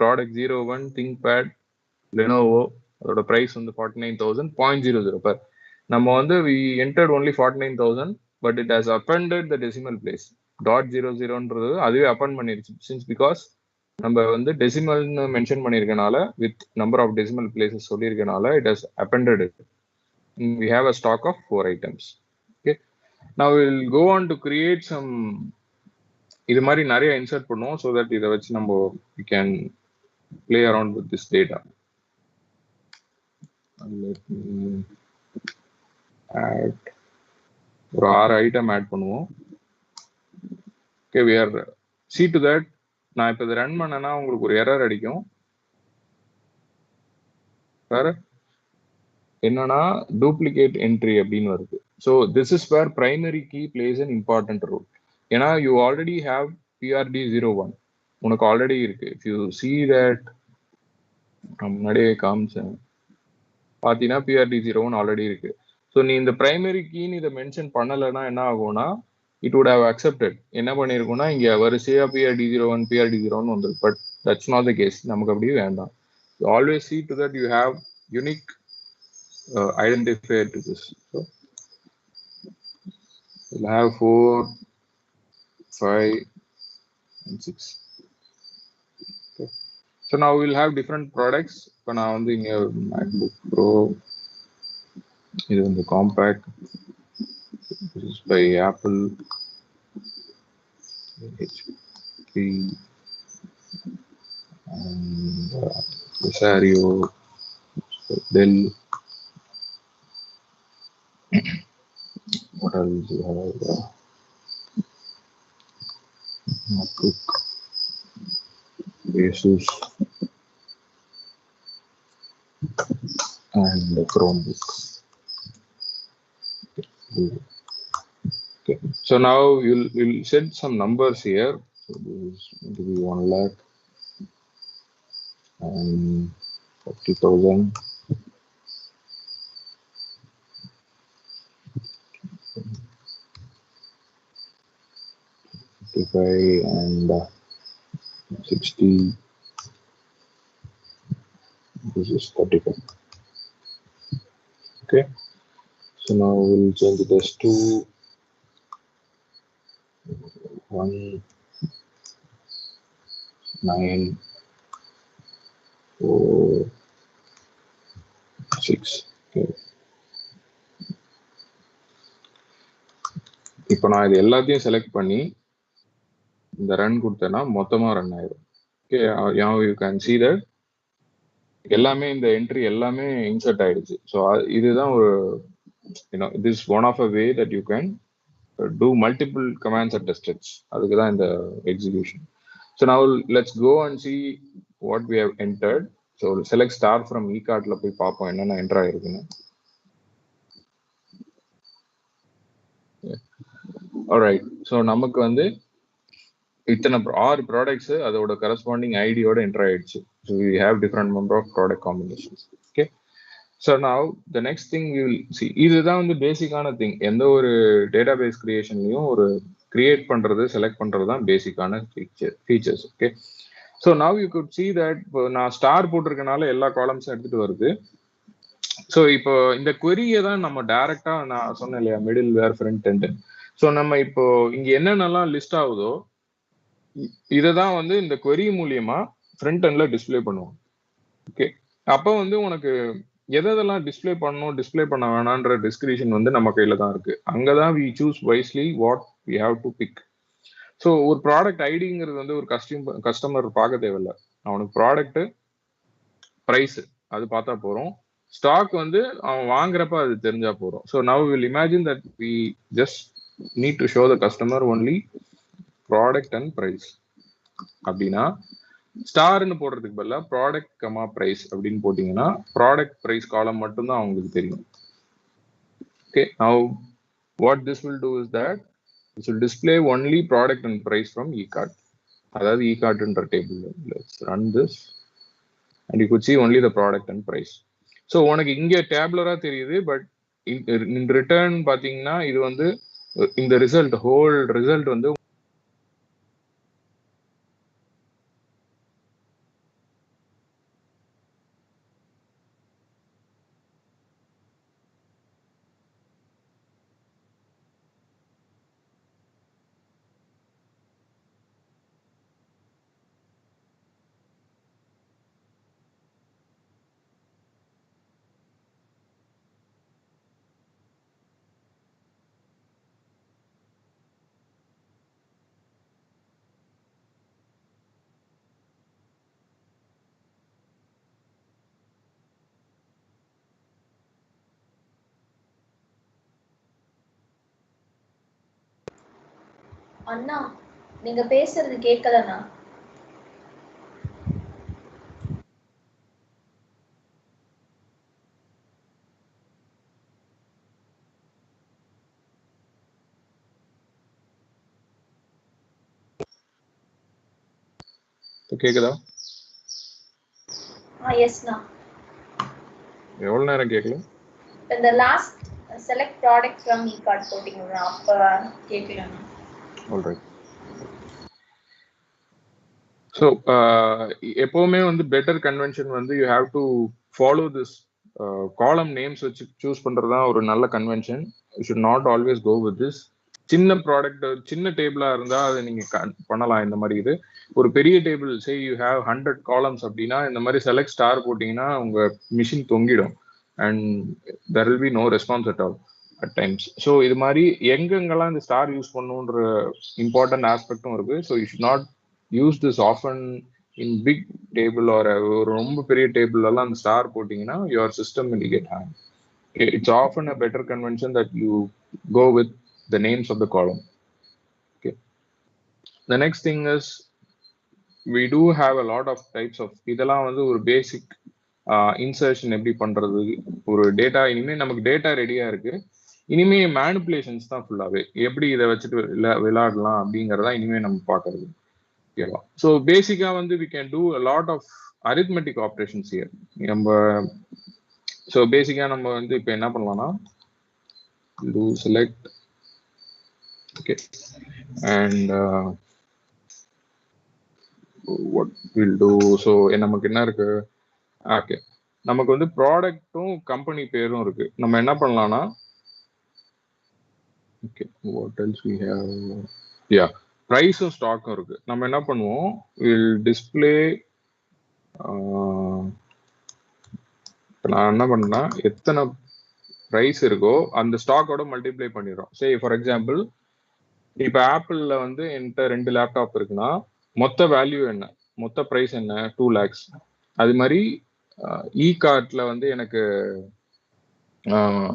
product 01 ThinkPad Lenovo. அதோட price வந்து 49,000.00 per. நம்ம வந்து we entered only 49,000 but it has appended the decimal place. .00ன்றது அதுவே append பண்ணிருச்சு. Since because நம்ம வந்து டெசிமல்னு மென்ஷன் பண்ணியிருக்கனால with number of decimal places சொல்லியிருக்கனால it has appended it. We have a stock of 4 items. Okay. Now we will go on to create some, இது மாதிரி நிறைய இன்சர்ட் பண்ணுவோம் so that இதை வச்சு நம்ம we can play around with this data. Let me add ஒரு 6 item add பண்ணுவோம். Okay, we are see to that. நான் இப்போ இதை ரன் பண்ணேன்னா உங்களுக்கு ஒரு எரர் அடிக்கும். வேற என்னன்னா டூப்ளிகேட் என்ட்ரி அப்படின்னு வருது. So this is where primary key place an important role. ஏன்னா யூ ஆல்ரெடி ஹேவ் PRD01 உனக்கு ஆல்ரெடி இருக்கு. இஃப் யூ சி தட் நான் முன்னாடியே காமிச்சேன் பார்த்தீங்கன்னா PRD01 ஆல்ரெடி இருக்கு. ஸோ நீ இந்த பிரைமரி கீன்னு இதை மென்ஷன் பண்ணலைன்னா என்ன ஆகும்னா it would have accepted. என்ன பண்ணிருக்கும்னா இங்க வரிசையா PRD01 PRD01 வந்துருக்கு. But that's not the case. நமக்கு அப்படி வேண்டாம். Always see to that you have unique identifier to this. So we'll have 4, 5 and 6. Okay. So now we'll have different products. இப்போ நான் வந்து இங்க MacBook Pro, இது வந்து compact, this is by Apple, HP, and Rosario, Dell. What else you have? MacBook, Asus, and Chromebook. Okay. So now you'll set some numbers here. So this is going to be 1 lakh and 40,000. 55 and 60. This is 35. Okay. So now we'll change this to 1, 9, 4, 6. Okay. இப்போ நான் இது எல்லாத்தையும் select பண்ணி இந்த run கொடுத்தேன்னா மொத்தமா run ஆயிடும். Okay, you can see that எல்லாமே இந்த என்ட்ரி எல்லாமே இன்சர்ட் ஆயிடுச்சு. ஸோ இதுதான் ஒரு this one of a way that you can do multiple commands at the steps. அதுக்கு தான் இந்த execution. So now let's go and see what we have entered. So select star from eCartல போய் பார்ப்போம் என்னென்ன enter ஆயிருக்குன்னு. Alright, so நமக்கு வந்து இத்தனை 6 ப்ராடக்ட்ஸ் அதோட கரஸ்பாண்டிங் ஐடியோட என்டர் ஆயிடுச்சு. So we have different number of product combinations. Okay. So now the next thing you will see, இதுதான் வந்து பேசிக்கான திங். எந்த ஒரு டேட்டாபேஸ் கிரியேஷன்லயும் ஒரு கிரியேட் பண்றது செலக்ட் பண்றது தான் பேசிக்கான features. Okay. So now you good see that நான் ஸ்டார் போட்டிருக்கனால எல்லா காலம்ஸும் எடுத்துட்டு வருது. ஸோ இப்போ இந்த query-யை தான் நம்ம டைரக்டா நான் சொன்னேன் இல்லையா, மிடில் வேர் ஃப்ரண்ட் எண்ட். ஸோ நம்ம இப்போ இங்க என்னென்னலாம் லிஸ்ட் ஆகுதோ இதை தான் வந்து இந்த query மூலியமா ஃப்ரண்ட் எண்ட்ல டிஸ்ப்ளே பண்ணுவோம். ஓகே, அப்போ வந்து உனக்கு எதெல்லாம் டிஸ்ப்ளே பண்ணணும் டிஸ்ப்ளே பண்ண வேணான்ற டிஸ்கிரிப்ஷன் வந்து நம்ம கையில தான் இருக்கு. அங்கதான் we choose wisely what we have to pick. So ஒரு ப்ராடக்ட் ஐடிங்கிறது வந்து ஒரு கஸ்டமர் பார்க்க தேவையில்ல. அவனுக்கு ப்ராடக்ட் ப்ரைஸ் அது பார்த்தா போறோம். ஸ்டாக் வந்து அவன் வாங்குறப்ப அது தெரிஞ்சா போறோம். So now will imagine that we just need to show the customer only product and price. அப்படின்னா ஸ்டார்னு போடுறதுக்கு பதிலா ப்ராடக்ட் கமா ப்ரைஸ் அப்படின்னு போட்டீங்கன்னா ப்ராடக்ட் ப்ரைஸ் காலம் மட்டும்தான் அவங்களுக்கு தெரியும். Okay, now what this will do is that this will display only product and price from eCart. அதாவது eCartன்ற table. Let's run this and you could see only the product and price. So உனக்கு இங்க டேபுலரா தெரியுது, but in return பாத்தீங்கன்னா இது வந்து இந்த result whole result வந்து அண்ணா நீங்க பேசுறது கேட்கலண்ணா. கேக்குதா? எஸ்ண்ணா. எவ்வளவு நேரம் கேட்கல? இந்த last select product from eCart போட்டீங்களா, அப்ப கேட்கலண்ணா. ஆல்ரைட். ஸோ எப்பவுமே வந்து பெட்டர் கன்வென்ஷன் வந்து you have to follow this column names வச்சு சூஸ் பண்றது தான் ஒரு நல்ல convention. You should not always go with this. சின்ன ப்ராடக்ட் சின்ன டேபிளா இருந்தா அதை நீங்க பண்ணலாம். இந்த மாதிரி இது ஒரு பெரிய table, say you have 100 columns அப்படின்னா இந்த மாதிரி செலக்ட் ஸ்டார் போட்டீங்கன்னா உங்க மிஷின் தொங்கிடும் and there will be no response at all at times. So இது மாதிரி எங்கெங்கெல்லாம் இந்த ஸ்டார் யூஸ் பண்ணுன்ற இம்பார்ட்டன்ட் ஆஸ்பெக்டும் இருக்கு. So you should not use this often in big table or ஒரு ரொம்ப பெரிய டேபிள் எல்லாம் அந்த ஸ்டார் போட்டீங்கன்னா your system will get hang. It's often a better convention that you go with the names of the column. Okay. The next thing is we do have a lot of types of இதெல்லாம் வந்து ஒரு பேசிக் insertion எப்படி பண்றது. ஒரு data இனிமே நமக்கு data ரெடியா இருக்கு. இனிமே மேனிபுலேஷன்ஸ் தான் ஃபுல்லாவே. எப்படி இதை வச்சுட்டு விளையாடலாம் அப்படிங்கறதா இனிமே நம்ம பாக்குறது. ஓகேவா? ஸோ பேசிக்கா வந்து we can do a lot of arithmetic operations here. நம்ம ஸோ பேசிக்கா நம்ம வந்து இப்போ என்ன பண்ணலாம்னா do select, okay, and what we'll do, so நமக்கு என்ன இருக்கு, ஓகே, நமக்கு வந்து ப்ராடக்ட்டும் கம்பெனி பேரும் இருக்கு. நம்ம என்ன பண்ணலாம்னா, okay, what else we have, yeah, ப்ரைஸும் ஸ்டாக்கும் இருக்கு. நம்ம என்ன பண்ணுவோம், will display, நான் என்ன பண்ணேன்னா எத்தனை ப்ரைஸ் இருக்கோ அந்த ஸ்டாக்கோட மல்டிப்ளை பண்ணிடுறோம். சே ஃபார் எக்ஸாம்பிள் இப்போ ஆப்பிள்ல வந்து என்கிட்ட 2 லேப்டாப் இருக்குன்னா மொத்த வேல்யூ என்ன, மொத்த ப்ரைஸ் என்ன, 2 lakhs. அது மாதிரி eCartல வந்து எனக்கு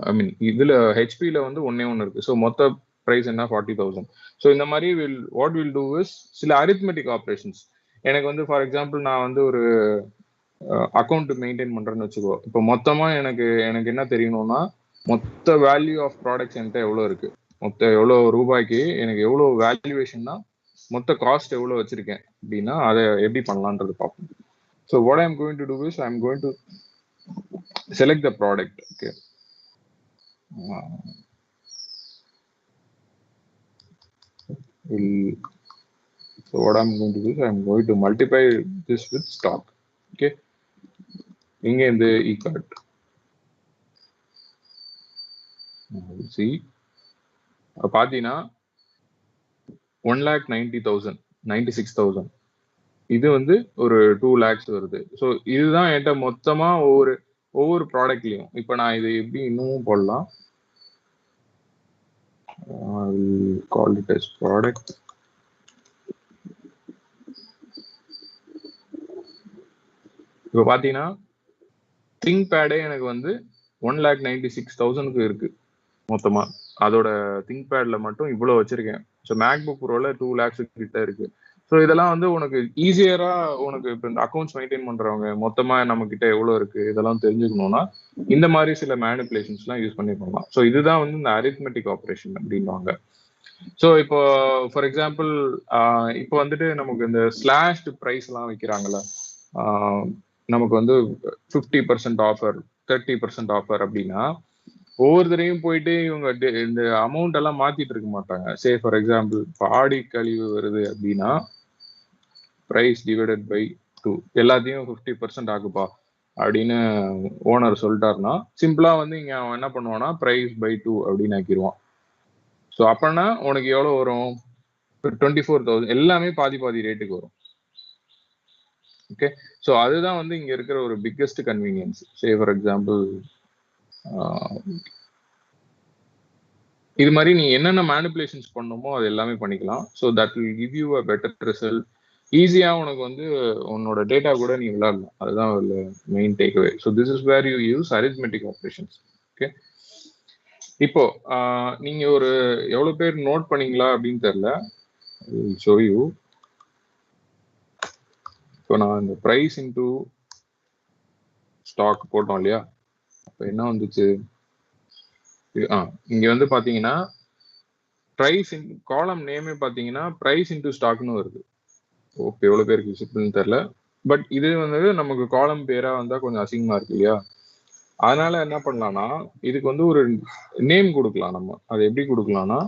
ஐ மீன் இதுல ஹெச்பில வந்து ஒன்னு இருக்கு. ஸோ மொத்த ப்ரைஸ் என்ன, 40,000. ஸோ இந்த மாதிரி வாட் வில் டூ இஸ் சில அரித்மெட்டிக் ஆப்ரேஷன்ஸ். எனக்கு வந்து ஃபார் எக்ஸாம்பிள் நான் வந்து ஒரு அக்கௌண்ட் மெயின்டைன் பண்றேன்னு வச்சுக்கோ. இப்போ மொத்தமா எனக்கு என்ன தெரியணும்னா மொத்த வேல்யூ ஆஃப் ப்ராடக்ட்ஸ் என்கிட்ட எவ்வளோ இருக்கு, மொத்த எவ்வளோ ரூபாய்க்கு எனக்கு எவ்வளோ வேல்யூவேஷன்னா மொத்த காஸ்ட் எவ்வளோ வச்சிருக்கேன் அப்படின்னா அதை எப்படி பண்ணலான்றது பார்ப்போம். So what I am going to do is I am going to select the product. Okay, so what I'm going to do is I'm going to multiply this with stock. Okay, இங்க இந்த eCart see பாத்தீங்கன்னா 1,90,000 96,000. இது வந்து ஒரு 2 lakhs வருது. So இதுதான் என்கிட்ட மொத்தமா ஒவ்வொரு ப்ராடக்ட்லையும். இப்போ நான் இது எப்படி இன்னும் போடலாம். Call it as product. இப்போ பார்த்தீங்கன்னா திங்க் பேடே எனக்கு வந்து 1,96,000 இருக்கு மொத்தமா. அதோட திங்க் பேட்ல மட்டும் இவ்வளோ வச்சிருக்கேன். ஸோ மேக்புக் ப்ரோல 2 lakhs கிட்ட இருக்கு. ஸோ இதெல்லாம் வந்து உனக்கு ஈஸியரா உனக்கு இப்போ இந்த அக்கௌண்ட்ஸ் மெயின்டைன் பண்றவங்க மொத்தமா நம்ம கிட்ட எவ்வளோ இருக்கு இதெல்லாம் தெரிஞ்சுக்கணும்னா இந்த மாதிரி சில மேனிப்புலேஷன்ஸ்லாம் யூஸ் பண்ணி பண்ணலாம். ஸோ இதுதான் வந்து இந்த அரித்மெட்டிக் ஆப்ரேஷன் அப்படின்வாங்க. ஸோ இப்போ ஃபார் எக்ஸாம்பிள் இப்போ வந்துட்டு நமக்கு இந்த ஸ்லாஷ்டு ப்ரைஸ் எல்லாம் வைக்கிறாங்கல்ல, நமக்கு வந்து 50% ஆஃபர் 30% ஆஃபர் அப்படின்னா ஒவ்வொரு தடையும் போயிட்டு இவங்க இந்த அமௌண்ட் எல்லாம் மாத்திட்டு இருக்க மாட்டாங்க. சே ஃபார் எக்ஸாம்பிள் ஆடி கழிவு வருது அப்படின்னா பிரைஸ் டிவைடட் பை 2 எல்லாத்தையும் 50% ஆகுப்பா அப்படின்னு ஓனர் சொல்லிட்டாருன்னா சிம்பிளா வந்து இங்க அவன் என்ன பண்ணுவான்னா பிரைஸ் பை 2 அப்படின்னு ஆக்கிடுவான். ஸோ அப்படின்னா உனக்கு எவ்வளவு வரும்? 24,000. எல்லாமே பாதி பாதி ரேட்டுக்கு வரும். ஓகே, ஸோ அதுதான் வந்து இங்க இருக்கிற ஒரு biggest convenience. Say for example இது மாதிரி நீ என்னென்ன மேனிப்புலேஷன்ஸ் பண்ணணுமோ அது எல்லாமே பண்ணிக்கலாம். So that will give you a better result. ஈஸியா உனக்கு வந்து உன்னோட டேட்டா கூட நீ விளையாடலாம். அதுதான் main takeaway. So this is where you use arithmetic operations. Okay, இப்போ நீங்க ஒரு எவ்வளவு பேர் நோட் பண்ணீங்களா அப்படின்னு தெரியல. Show you. இப்போ நான் இந்த பிரைஸ் இன்டூ ஸ்டாக் போட்டோம் இல்லையா, அப்போ என்ன வந்துச்சு? இங்க வந்து பாத்தீங்கன்னா பிரைஸ் காலம் நேமே பாத்தீங்கன்னா பிரைஸ் இன்டூ ஸ்டாக்னு வருது. ஓகே, எவ்வளவு பேருக்கு விசிபிள்னு தெரியல. பட் இது வந்து நமக்கு காலம் பேரா வந்தா கொஞ்சம் அசிங்கமா இருக்கு இல்லையா? அதனால என்ன பண்ணலாம்னா இதுக்கு வந்து ஒரு நேம் கொடுக்கலாம். நம்ம அதை எப்படி கொடுக்கலாம்னா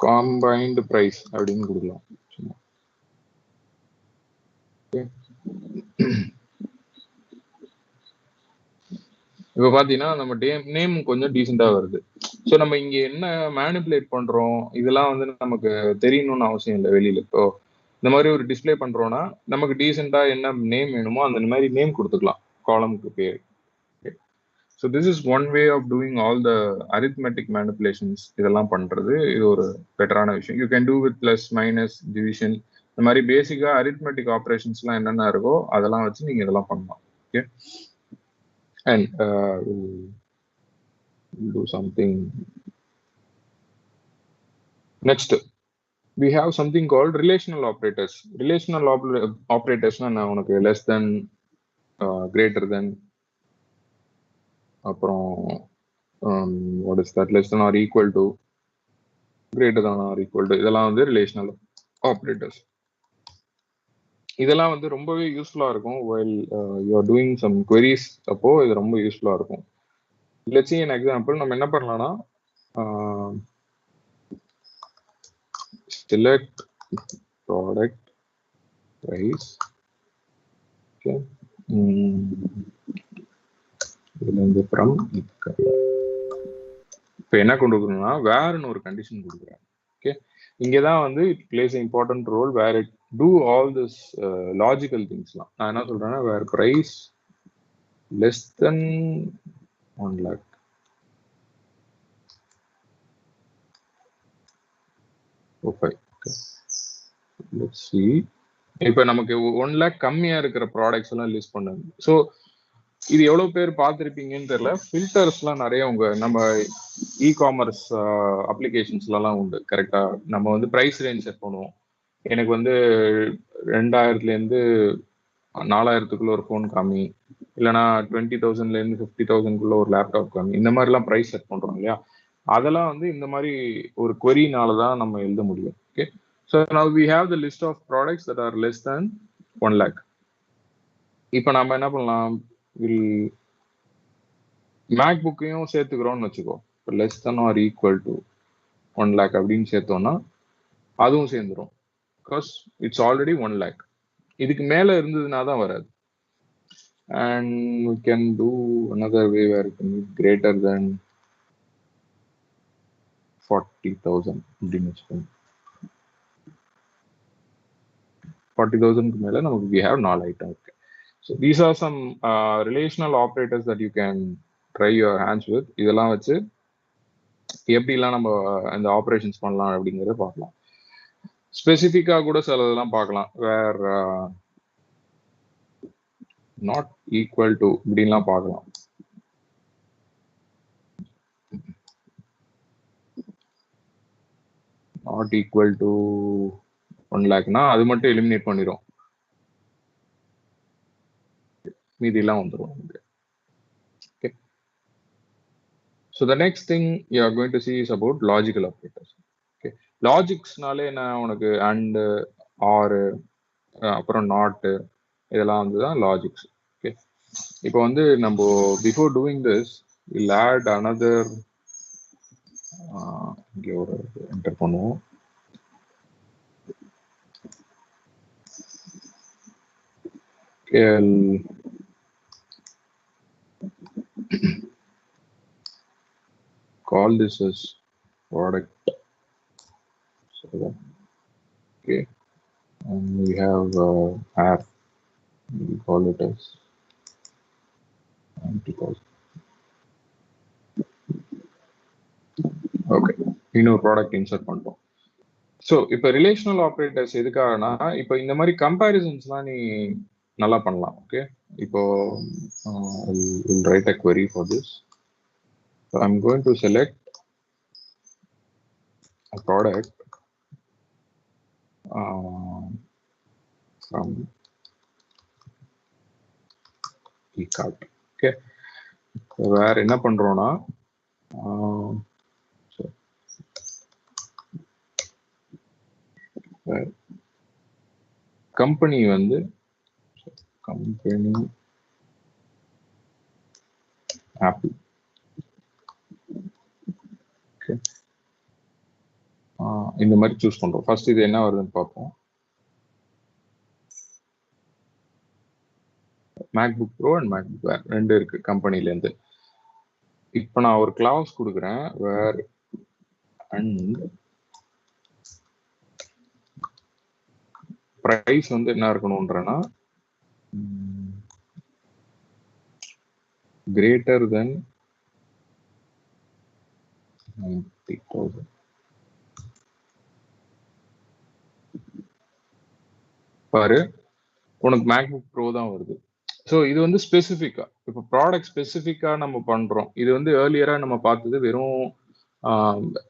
காம்பைன்டு பிரைஸ் அப்படின்னு கொடுக்கலாம். இப்ப பாத்தீங்கன்னா நம்ம நேம் கொஞ்சம் டீசெண்டா வருது. ஸோ நம்ம இங்க என்ன மேனிபுலேட் பண்றோம் இதெல்லாம் வந்து நமக்கு தெரியணும்னு அவசியம் இல்லை வெளியில. இப்போ இந்த மாதிரி ஒரு டிஸ்பிளே பண்றோம்னா நமக்கு டீசெண்டா என்ன நேம் வேணுமோ அந்த மாதிரி நேம் கொடுத்துக்கலாம் காலமுக்கு பேர். So this is one way of doing all the arithmetic manipulations. இதெல்லாம் பண்றது இது ஒரு பெட்டரான விஷயம். You can do with plus minus division இந்த மாதிரி பேசிக்கா அரித்மெட்டிக் ஆப்ரேஷன்ஸ்லாம் என்னென்ன இருக்கோ அதெல்லாம் வச்சு நீங்க இதெல்லாம் பண்ணலாம். Okay, and we'll do something next. We have something called relational operators. Relational operators na unakku less than, greater than, aprom what is that, less than or equal to, greater than or equal to, இதெல்லாம் வந்து relational operators. இதெல்லாம் வந்து ரொம்பவே யூஸ்ஃபுல்லா இருக்கும் while you are doing some queries. அப்போ இது ரொம்ப யூஸ்ஃபுல்லா இருக்கும். let's see an example. நம்ம என்ன பண்ணலாம்னா select product price. Okay, இதுல from இப்போ என்ன கொண்டு வரணும்னா வேர்னு ஒரு கண்டிஷன் கொடுக்குறேன். ஓகே, இங்கதான் வந்து it plays important role where it do all this logical திங்ஸ்லாம். நான் என்ன சொல்றேன்னா where price less than 1 lakh. Okay, let's see. இப்போ நமக்கு 1 lakh கம்மியா இருக்கிற ப்ராடக்ட்ஸ் எல்லாம் லிஸ்ட் பண்ணுங்க. ஸோ இது எவ்வளவு பேர் பார்த்துருப்பீங்கன்னு தெரியல. ஃபில்டர்ஸ்லாம் நிறைய நம்ம இ காமர்ஸ் அப்ளிகேஷன்ஸ்லாம் உண்டு. கரெக்டா நம்ம வந்து பிரைஸ் ரேஞ்ச் செட் பண்ணுவோம். எனக்கு வந்து 2000 4,000 ஒரு ஃபோன் காமி, இல்லைனா 20,000 50,000 ஒரு லேப்டாப் காமி, இந்த மாதிரிலாம் ப்ரைஸ் செட் பண்றோம் இல்லையா? அதெல்லாம் வந்து இந்த மாதிரி ஒரு queryனால தான் நம்ம எழுத முடியும். Okay, so now we have the list of products that are less than 1 lakh. இப்போ நம்ம என்ன பண்ணலாம், மேக்புக்கையும் சேர்த்துக்கிறோம்னு வச்சுக்கோ. இப்போ less than or equal to 1 lakh அப்படின்னு சேர்த்தோம்னா அதுவும் சேர்ந்துடும். Because it's already 1 lakh. இதுக்கு மேல இருந்ததுனா தான் வராது. and we can do another way where it can be greater than 40,000 அப்படின்னு வச்சுக்கோங்க. 40,000க்கு மேல நமக்கு we have 4 ஐட்டம் இருக்கு. So these are some relational operators that you can try your hands with. இதெல்லாம் வச்சு எப்படிலாம் நம்ம இந்த ஆப்ரேஷன்ஸ் பண்ணலாம் அப்படிங்கிறத பார்க்கலாம். ஸ்பெசிஃபிக்கா கூட சிலதெல்லாம் பார்க்கலாம். வேர் நாட் ஈக்குவல் டு இப்படின்லாம் பார்க்கலாம். நாட் ஈக்குவல் டு 1 lakhனா அது மட்டும் எலிமினேட் பண்ணிடும், மீதியெல்லாம் வந்துடும். Okay. So the next thing you are going to see is about logical operators. Okay. Logicsனாலே என்ன, உனக்கு and or அப்புறம் not இதெல்லாம் வந்து தான் லாஜிக்ஸ். ஓகே, இப்போ வந்து நம்ம before doing this will add another, இங்கே ஒரு என்டர் பண்ணுவோம். Call this as product. Okay, and we have app. We call it as 90,000. Okay, இன்னொரு ப்ராடக்ட் இன்சர்ட் பண்ணுறோம். ஸோ இப்போ ரிலேஷனல் ஆப்ரேட்டர்ஸ் எதுக்காகனா, இப்போ இந்த மாதிரி கம்பேரிசன்ஸ்லாம் நீ நல்லா பண்ணலாம். ஓகே, இப்போ will write a query for this. So I'm going to select a product from eCart. Okay, வேற என்ன பண்றோம்னா, கம்பெனி வந்து கம்பெனி ஆப்பிள். ஓகே, இந்த மாதிரி சூஸ் பண்றோம். ஃபர்ஸ்ட் இது என்ன வருதுன்னு பார்ப்போம். MacBook bro and MacBook Air ரெண்டு இருக்கு கம்பெனிலேருந்து. இப்போ நான் ஒரு கிளாஸ் கொடுக்குறேன், வேர் அண்ட் ப்ரைஸ் வந்து என்ன இருக்கணும்ன்றனா கிரேட்டர் தென் 90,000. பாரு, உனக்கு மேக்புக் ப்ரோ தான் வருது. ஸோ இது வந்து ஸ்பெசிஃபிக்கா, இப்போ ப்ராடக்ட் ஸ்பெசிஃபிக்கா நம்ம பண்றோம். இது வந்து ஏர்லியரா நம்ம பார்த்தது வெறும்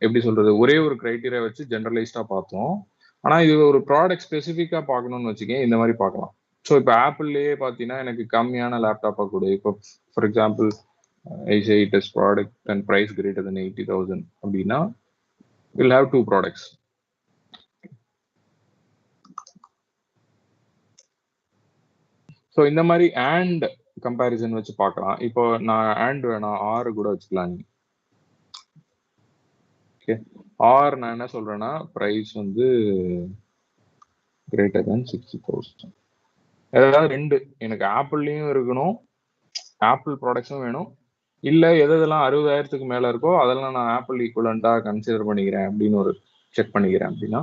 எப்படி சொல்றது, ஒரே ஒரு கிரைட்டீரியா வச்சு ஜெனரலைஸ்டா பார்த்தோம். ஆனா இது ஒரு ப்ராடக்ட் ஸ்பெசிஃபிக்கா பார்க்கணும்னு வச்சுக்கேன், இந்த மாதிரி பார்க்கலாம். ஸோ இப்போ ஆப்பிள்லயே பார்த்தீங்கன்னா எனக்கு கம்மியான லேப்டாப்பா கூட, இப்போ for example I say it is product and price greater than 80,000 அப்படின்னா we'll have 2 products. ஸோ இந்த மாதிரி அண்ட் கம்பேரிசன் வச்சு பார்க்கலாம். இப்போ நான் அண்ட் வேணாம், ஆறு கூட வச்சுக்கலாம். ஓகே, ஆர் நான் என்ன சொல்றேன்னா ப்ரைஸ் வந்து கிரேட்டர் தென் 60,000. ஏதாவது ரெண்டு, எனக்கு ஆப்பிள்லையும் இருக்கணும், ஆப்பிள் ப்ராடக்ட்ஸும் வேணும், இல்லை எதெல்லாம் 60,000க்கு மேலே இருக்கோ அதெல்லாம் நான் ஆப்பிள் ஈக்குவலண்ட்டாக கன்சிடர் பண்ணிக்கிறேன் அப்படின்னு ஒரு செக் பண்ணிக்கிறேன். அப்படின்னா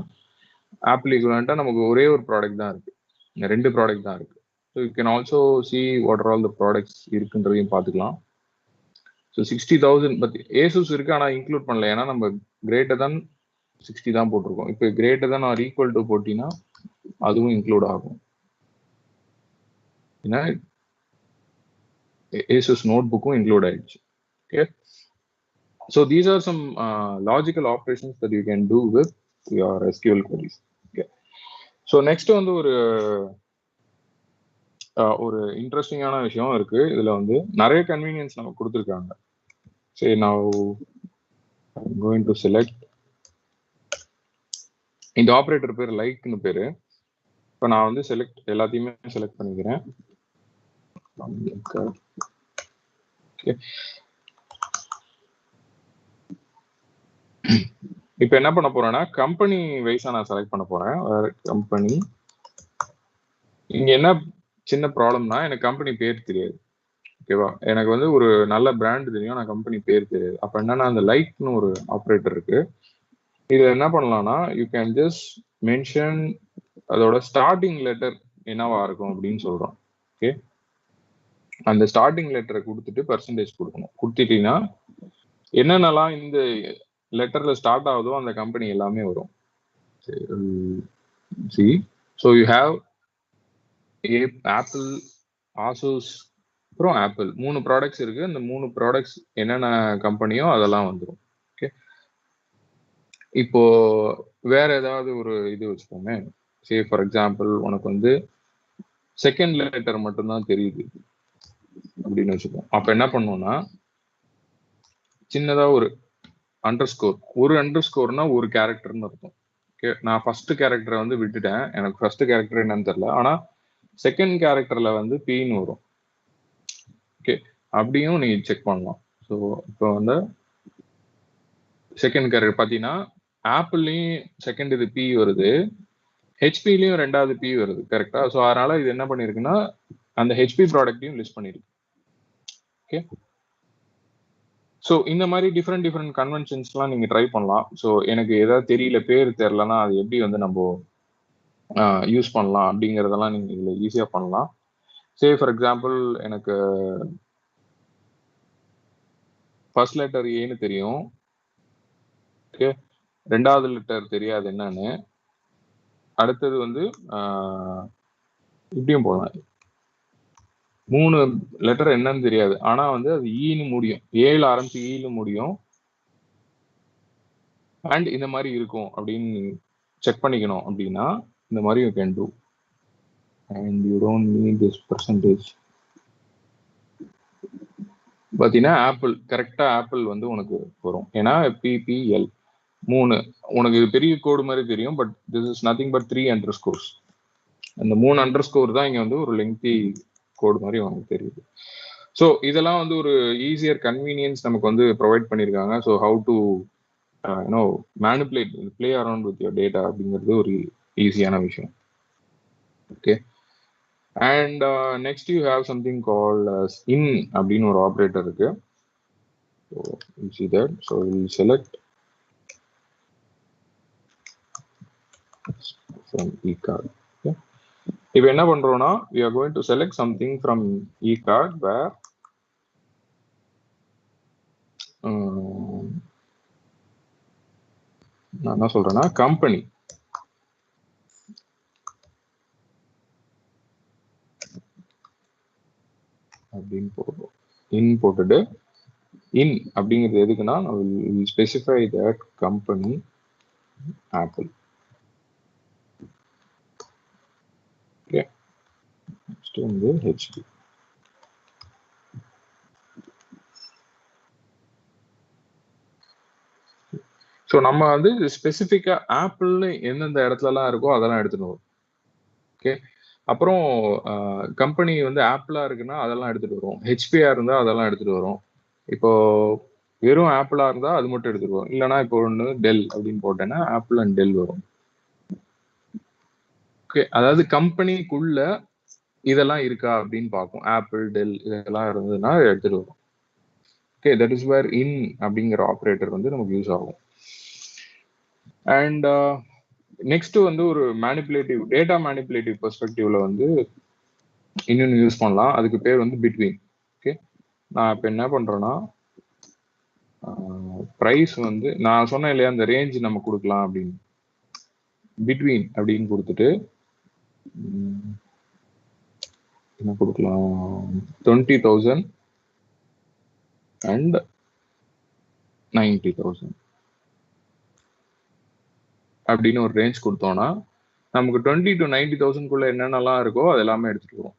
ஆப்பிள் ஈக்குவலண்ட்டாக நமக்கு ஒரே ஒரு ப்ராடக்ட் தான் இருக்கு, ரெண்டு ப்ராடக்ட் தான் இருக்கு. So you can also see what are all the products இருக்குன்றதையும் பார்த்துக்கலாம். ஸோ 60,000 பற்றி ஏசூஸ் இருக்கு, ஆனால் இன்க்ளூட் பண்ணல, ஏன்னா நம்ம கிரேட்டர் தான் 60 தான் போட்டிருக்கோம். இப்போ greater than R equal to போட்டினா அதுவும் இன்க்ளூட் ஆகும். ஏன்னா ஏசூஸ் நோட் புக்கும் இன்க்ளூட் ஆயிடுச்சு. Okay, so these are some logical operations that you can do with your SQL queries. Okay, so next வந்து ஒரு இன்ட்ரெஸ்டிங்கான விஷயம் இருக்கு. இதுல வந்து நிறைய கன்வீனியன்ஸ் நம்ம கொடுத்துருக்காங்க. சரி, நான் கோயிங் டு செலக்ட் இந்த ஆப்ரேட்டர் பேர் லைக்னு பேரு. இப்போ நான் வந்து எல்லாத்தையுமே செலக்ட் பண்ணிக்கிறேன். இப்போ என்ன பண்ண போறேன்னா கம்பெனி வைஸா நான் செலக்ட் பண்ண போறேன். கம்பெனி, இங்க என்ன சின்ன ப்ராப்ளம்னா எனக்கு கம்பெனி பேர் தெரியாது. ஓகேவா, எனக்கு வந்து ஒரு நல்ல பிராண்ட் தெரியும், நான் கம்பெனி பேர் தெரியாது. அப்ப என்னன்னா அந்த லைக்னு ஒரு ஆப்ரேட்டர் இருக்கு, இது என்ன பண்ணலாம்னா யூ கேன் ஜஸ்ட் மென்ஷன் அதோட ஸ்டார்டிங் லெட்டர் என்னவா இருக்கும் அப்படின்னு சொல்றோம். ஓகே, அந்த ஸ்டார்டிங் லெட்டரை கொடுத்துட்டு பர்சன்டேஜ் கொடுக்கணும். கொடுத்துட்டீங்கன்னா என்னென்னலாம் இந்த லெட்டர்ல ஸ்டார்ட் ஆகுதோ அந்த கம்பெனி எல்லாமே வரும். C, so you have apple, Asus, அப்புறம் ஆப்பிள் 3 ப்ராடக்ட்ஸ் இருக்கு. அந்த 3 ப்ராடக்ட்ஸ் என்னென்ன கம்பெனியோ அதெல்லாம் வந்துடும். ஓகே, இப்போ வேற ஏதாவது ஒரு இது வச்சுக்கோங்க. சே ஃபார் எக்ஸாம்பிள் உனக்கு வந்து செகண்ட் லெட்டர் மட்டும்தான் தெரியுது அப்படின்னு வச்சுக்கோம். அப்ப என்ன பண்ணுவோம்னா சின்னதா ஒரு அண்டர்ஸ்கோர், ஒரு அண்டர்ஸ்கோர்னா ஒரு கேரக்டர்னு அர்த்தம். ஓகே, நான் ஃபர்ஸ்ட் கேரக்டரை வந்து விட்டுட்டேன், எனக்கு ஃபர்ஸ்ட் கேரக்டர் என்னன்னு தெரியல, ஆனா செகண்ட் கேரக்டர்ல வந்து பீன்னு வரும். ஓகே, அப்படியும் நீங்க செக் பண்ணலாம். ஸோ இப்போ வந்து செகண்ட் கேரக்டர் பார்த்தீங்கன்னா ஆப்பிள்லையும் செகண்ட் இது பி வருது, ஹெச்பிலையும் ரெண்டாவது பி வருது. கரெக்டா? ஸோ அதனால இது என்ன பண்ணிருக்குன்னா அந்த ஹெச்பி ப்ராடக்ட்டையும் லிஸ்ட் பண்ணிருக்கு. ஓகே, ஸோ இந்த மாதிரி டிஃப்ரெண்ட் கன்வென்ஷன்ஸ்லாம் நீங்க ட்ரை பண்ணலாம். ஸோ எனக்கு ஏதாவது தெரியல, பேர் தெரியலன்னா அது எப்படி வந்து நம்ம யூஸ் பண்ணலாம் அப்படிங்கிறதெல்லாம் நீங்க இதுல ஈஸியா பண்ணலாம். சே ஃபார் எக்ஸாம்பிள் எனக்கு ஃபர்ஸ்ட் லெட்டர் ஏன்னு தெரியும். ஓகே, ரெண்டாவது லெட்டர் தெரியாது என்னன்னு, அடுத்தது வந்து இப்படியும் போகலாம். 3 லெட்டர் என்னன்னு தெரியாது, ஆனா வந்து அது ஈன்னு முடியும், ஏழு ஆரம்பிச்சு ஈன்னு முடியும், அண்ட் இந்த மாதிரி இருக்கும் அப்படின்னு செக் பண்ணிக்கணும். அப்படின்னா இந்த மாதிரி you can two, and you don't need this percentage. பார்த்தீங்கன்னா ஆப்பிள் கரெக்டா ஆப்பிள் வந்து உனக்கு வரும். ஏன்னா பிபிஎல் 3 உனக்கு இது பெரிய கோடு மாதிரி தெரியும், but this is nothing but 3 underscores. அந்த 3 அண்டர்ஸ்கோர் தான் இங்க வந்து ஒரு லெங்தி கோடு மாதிரி உனக்கு தெரியுது. ஸோ இதெல்லாம் வந்து ஒரு ஈஸியர் கன்வீனியன்ஸ் நமக்கு வந்து ப்ரொவைட் பண்ணியிருக்காங்க. So how to you know manipulate, play around with your data அப்படிங்கிறது ஒரு ஈஸியான விஷயம். Okay, and next you have something call in அப்படின்னு ஒரு ஆப்ரேட்டர் இருக்கு. So you see that. So we'll select from eCard. Okay, இப்போ என்ன பண்றோம்னா we are going to select something from eCard where நான் என்ன சொல்றேன்னா கம்பெனி அப்படின்னு போடுறோம். இன் போட்டுட்டு இன் அப்படிங்கிறது எதுக்குன்னா specify that company apple. Okay, next வந்து ஹெச்பி. ஸோ நம்ம வந்து ஸ்பெசிஃபிக்கா ஆப்பிள்னு எந்தெந்த இடத்துலலாம் இருக்கோ அதெல்லாம் எடுத்துட்டு வரும். ஓகே, அப்புறம் கம்பெனி வந்து ஆப்பிளா இருக்குன்னா அதெல்லாம் எடுத்துட்டு வரும், ஹெச்பியா இருந்தா அதெல்லாம் எடுத்துட்டு வரும். இப்போ வெறும் ஆப்பிளா இருந்தா அது மட்டும் எடுத்துட்டு வரும், இல்லைன்னா இப்போ ஒன்று டெல் அப்படின்னு போட்டேன்னா ஆப்பிள் அண்ட் டெல் வரும். ஓகே, அதாவது கம்பெனிக்குள்ள இதெல்லாம் இருக்கா அப்படின்னு பார்க்கும். ஆப்பிள், டெல் இதெல்லாம் இருந்ததுன்னா எடுத்துட்டு வரும். ஓகே, தட் இஸ் வேர் இன் அப்படிங்கிற ஆப்ரேட்டர் வந்து நமக்கு யூஸ் ஆகும். அண்ட் நெக்ஸ்ட் வந்து ஒரு மேனிப்புலேட்டிவ், டேட்டா மேனிப்புலேட்டிவ் பெர்ஸ்பெக்டிவ்ல வந்து இன்னொன்று யூஸ் பண்ணலாம். அதுக்கு பேர் வந்து பிட்வீன். ஓகே, நான் இப்போ என்ன பண்றேன்னா ப்ரைஸ் வந்து நான் சொன்னேன் இல்லையா அந்த ரேஞ்ச் நம்ம கொடுக்கலாம் அப்படின்னு, பிட்வீன் அப்படின்னு கொடுத்துட்டு என்ன கொடுக்கலாம், 20,000 and 90,000 அப்படின்னு ஒரு ரேஞ்ச் கொடுத்தோம்னா நமக்கு 20 to 90,000 என்னென்னலாம் இருக்கோ அது எல்லாமே எடுத்துட்டு வரும்.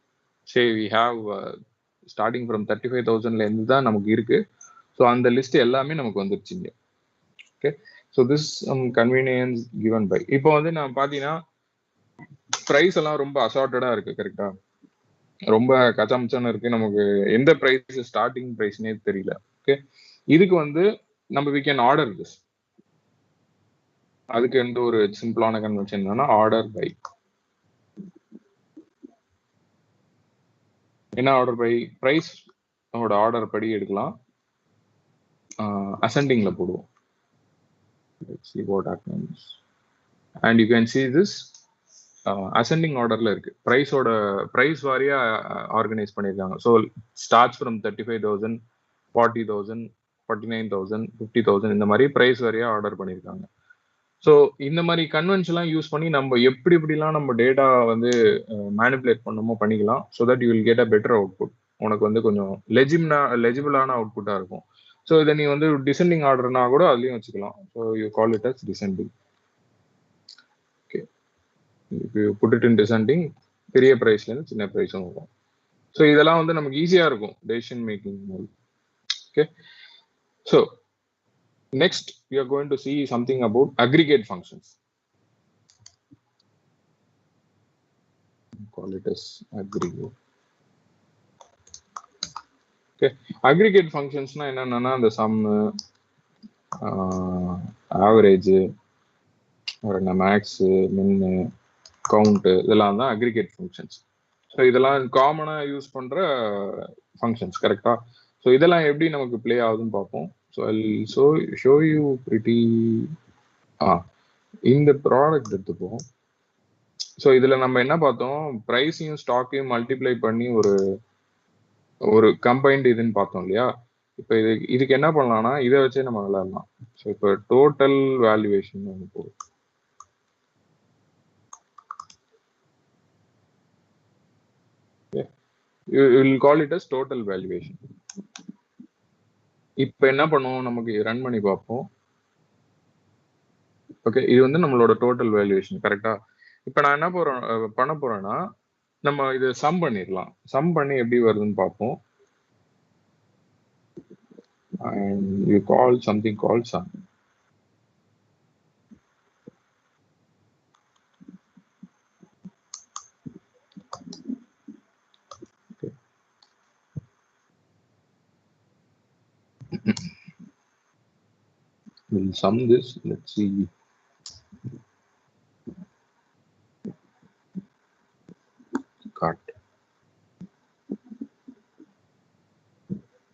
சரி, வி ஹாவ் ஸ்டார்டிங் ஃப்ரம் 35,000 இருந்து தான் நமக்கு இருக்கு. ஸோ அந்த லிஸ்ட் எல்லாமே நமக்கு வந்துருச்சுங்க. Okay, so this convenience given by. இப்போ வந்து நான் பார்த்தீங்கன்னா ப்ரைஸ் எல்லாம் ரொம்ப அசார்ட்டடா இருக்கு. கரெக்டா, ரொம்ப கச்சாமச்சான்னு இருக்கு, நமக்கு எந்த ப்ரைஸ் ஸ்டார்டிங் ப்ரைஸ்னே தெரியல. ஓகே, இதுக்கு வந்து நம்ம வி கேன் ஆர்டர் திஸ். அதுக்கு எந்த ஒரு சிம்பிளான கன்வென்ஷன் என்னன்னா ஆர்டர் பை. என்ன ஆர்டர் பை, பிரைஸ் ஆர்டர் படி எடுக்கலாம், அசெண்டிங்ல போடுவோம். let's see what happens. And you can see this ascending orderல இருக்கு. பிரைஸ் வாரியா ஆர்கனைஸ் பண்ணிருக்காங்க. ஸோ ஸ்டார்ட்ஸ் ஃப்ரம் 35,000, 40,000, 49,000, 50,000 இந்த மாதிரி பிரைஸ் வாரியா ஆர்டர் பண்ணிருக்காங்க. ஸோ இந்த மாதிரி கன்வென்ஷன்லாம் யூஸ் பண்ணி நம்ம எப்படிலாம் நம்ம டேட்டா வந்து மேனிபுலேட் பண்ணணுமோ பண்ணிக்கலாம். So that you will get a better output. உனக்கு வந்து கொஞ்சம் லெஜிபிளான அவுட்புட்டா இருக்கும். ஸோ இதை நீ வந்து டிசெண்டிங் ஆர்டர்னா கூட அதுலயும் வச்சுக்கலாம். So you call it as descending. Okay, if you put it in descending, பெரிய பிரைஸ்ல இருந்து சின்ன பிரைஸும் வரும். ஸோ இதெல்லாம் வந்து நமக்கு ஈஸியா இருக்கும் டெசிஷன் மேக்கிங் போது. Okay, so next we are going to see something about aggregate functions. Call it as aggregate. Okay, aggregate functions na enna the sum, average or max, min, count, இதெல்லாம் தான் aggregate functions. so இதெல்லாம் காமனா use பண்ற functions, கரெக்ட்டா? so இதெல்லாம் எப்படி நமக்கு play ஆகுதுன்னு பார்ப்போம். So I'll show you pretty இந்த ப்ராடக்ட் எடுத்துப்போம். ஸோ இதுல நம்ம என்ன பார்த்தோம், பிரைஸையும் ஸ்டாக்கையும் மல்டிப்ளை பண்ணி ஒரு கம்பைன்டு இதுன்னு பார்த்தோம் இல்லையா? இப்போ இதுக்கு என்ன பண்ணலாம்னா இதை வச்சே நம்ம விளையாடலாம். ஸோ இப்போ டோட்டல் வேல்யூவேஷன் ஒன்று போகும். You will call it as total valuation. இப்போ என்ன பண்ணுவோம், நமக்கு ரன் பண்ணி பார்ப்போம். ஓகே, இது வந்து நம்மளோட டோட்டல் வேல்யூவேஷன், கரெக்டா? இப்போ நான் என்ன பண்ண போறேன்னா நம்ம இது சம் பண்ணிடலாம். சம் பண்ணி எப்படி வருதுன்னு பார்ப்போம். and you call something called sum. Okay. We'll sum this. Let's see. Cut.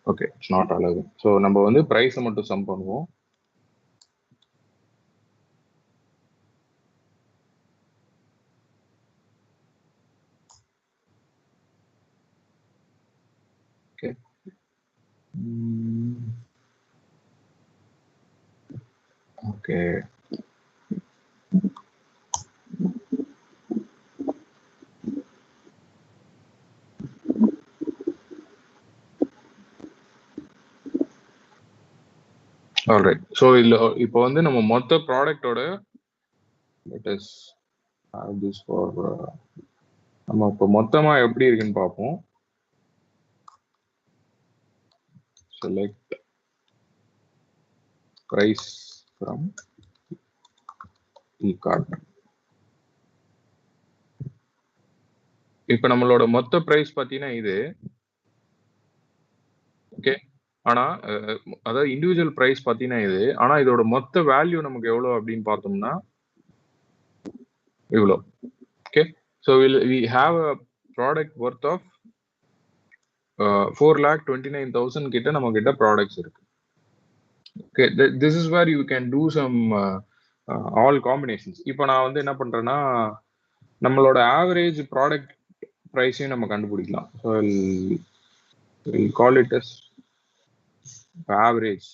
Okay, it's not allowed. So நம்ம வந்து price மட்டும் sum பண்ணுவோம். Okay. Okay. Alright. So இப்போ வந்து நம்ம மொத்த ப்ராடக்ட்டோட let us have this for நம்ம இப்போ மொத்தமா எப்படி இருக்குன்னு பார்ப்போம். Select price from e-cart. இப்போ நம்மளோட மொத்த பிரைஸ் பார்த்தீங்கன்னா இது. ஓகே, ஆனா அதாவது இண்டிவிஜுவல் பிரைஸ் பார்த்தீங்கன்னா இது. ஆனா இதோட மொத்த வேல்யூ நமக்கு எவ்வளோ அப்படின்னு பார்த்தோம்னா இவ்வளோ. Okay, so we have a product worth of 4,29,000 கிட்ட நம்ம கிட்ட ப்ராடக்ட்ஸ் இருக்கு. Okay, this is where you can do some all combinations. இப்போ நான் வந்து என்ன பண்றேன்னா நம்மளோட ஆவரேஜ் ப்ராடக்ட் ப்ரைஸையும் நம்ம கண்டுபிடிக்கலாம். So we'll call it as average,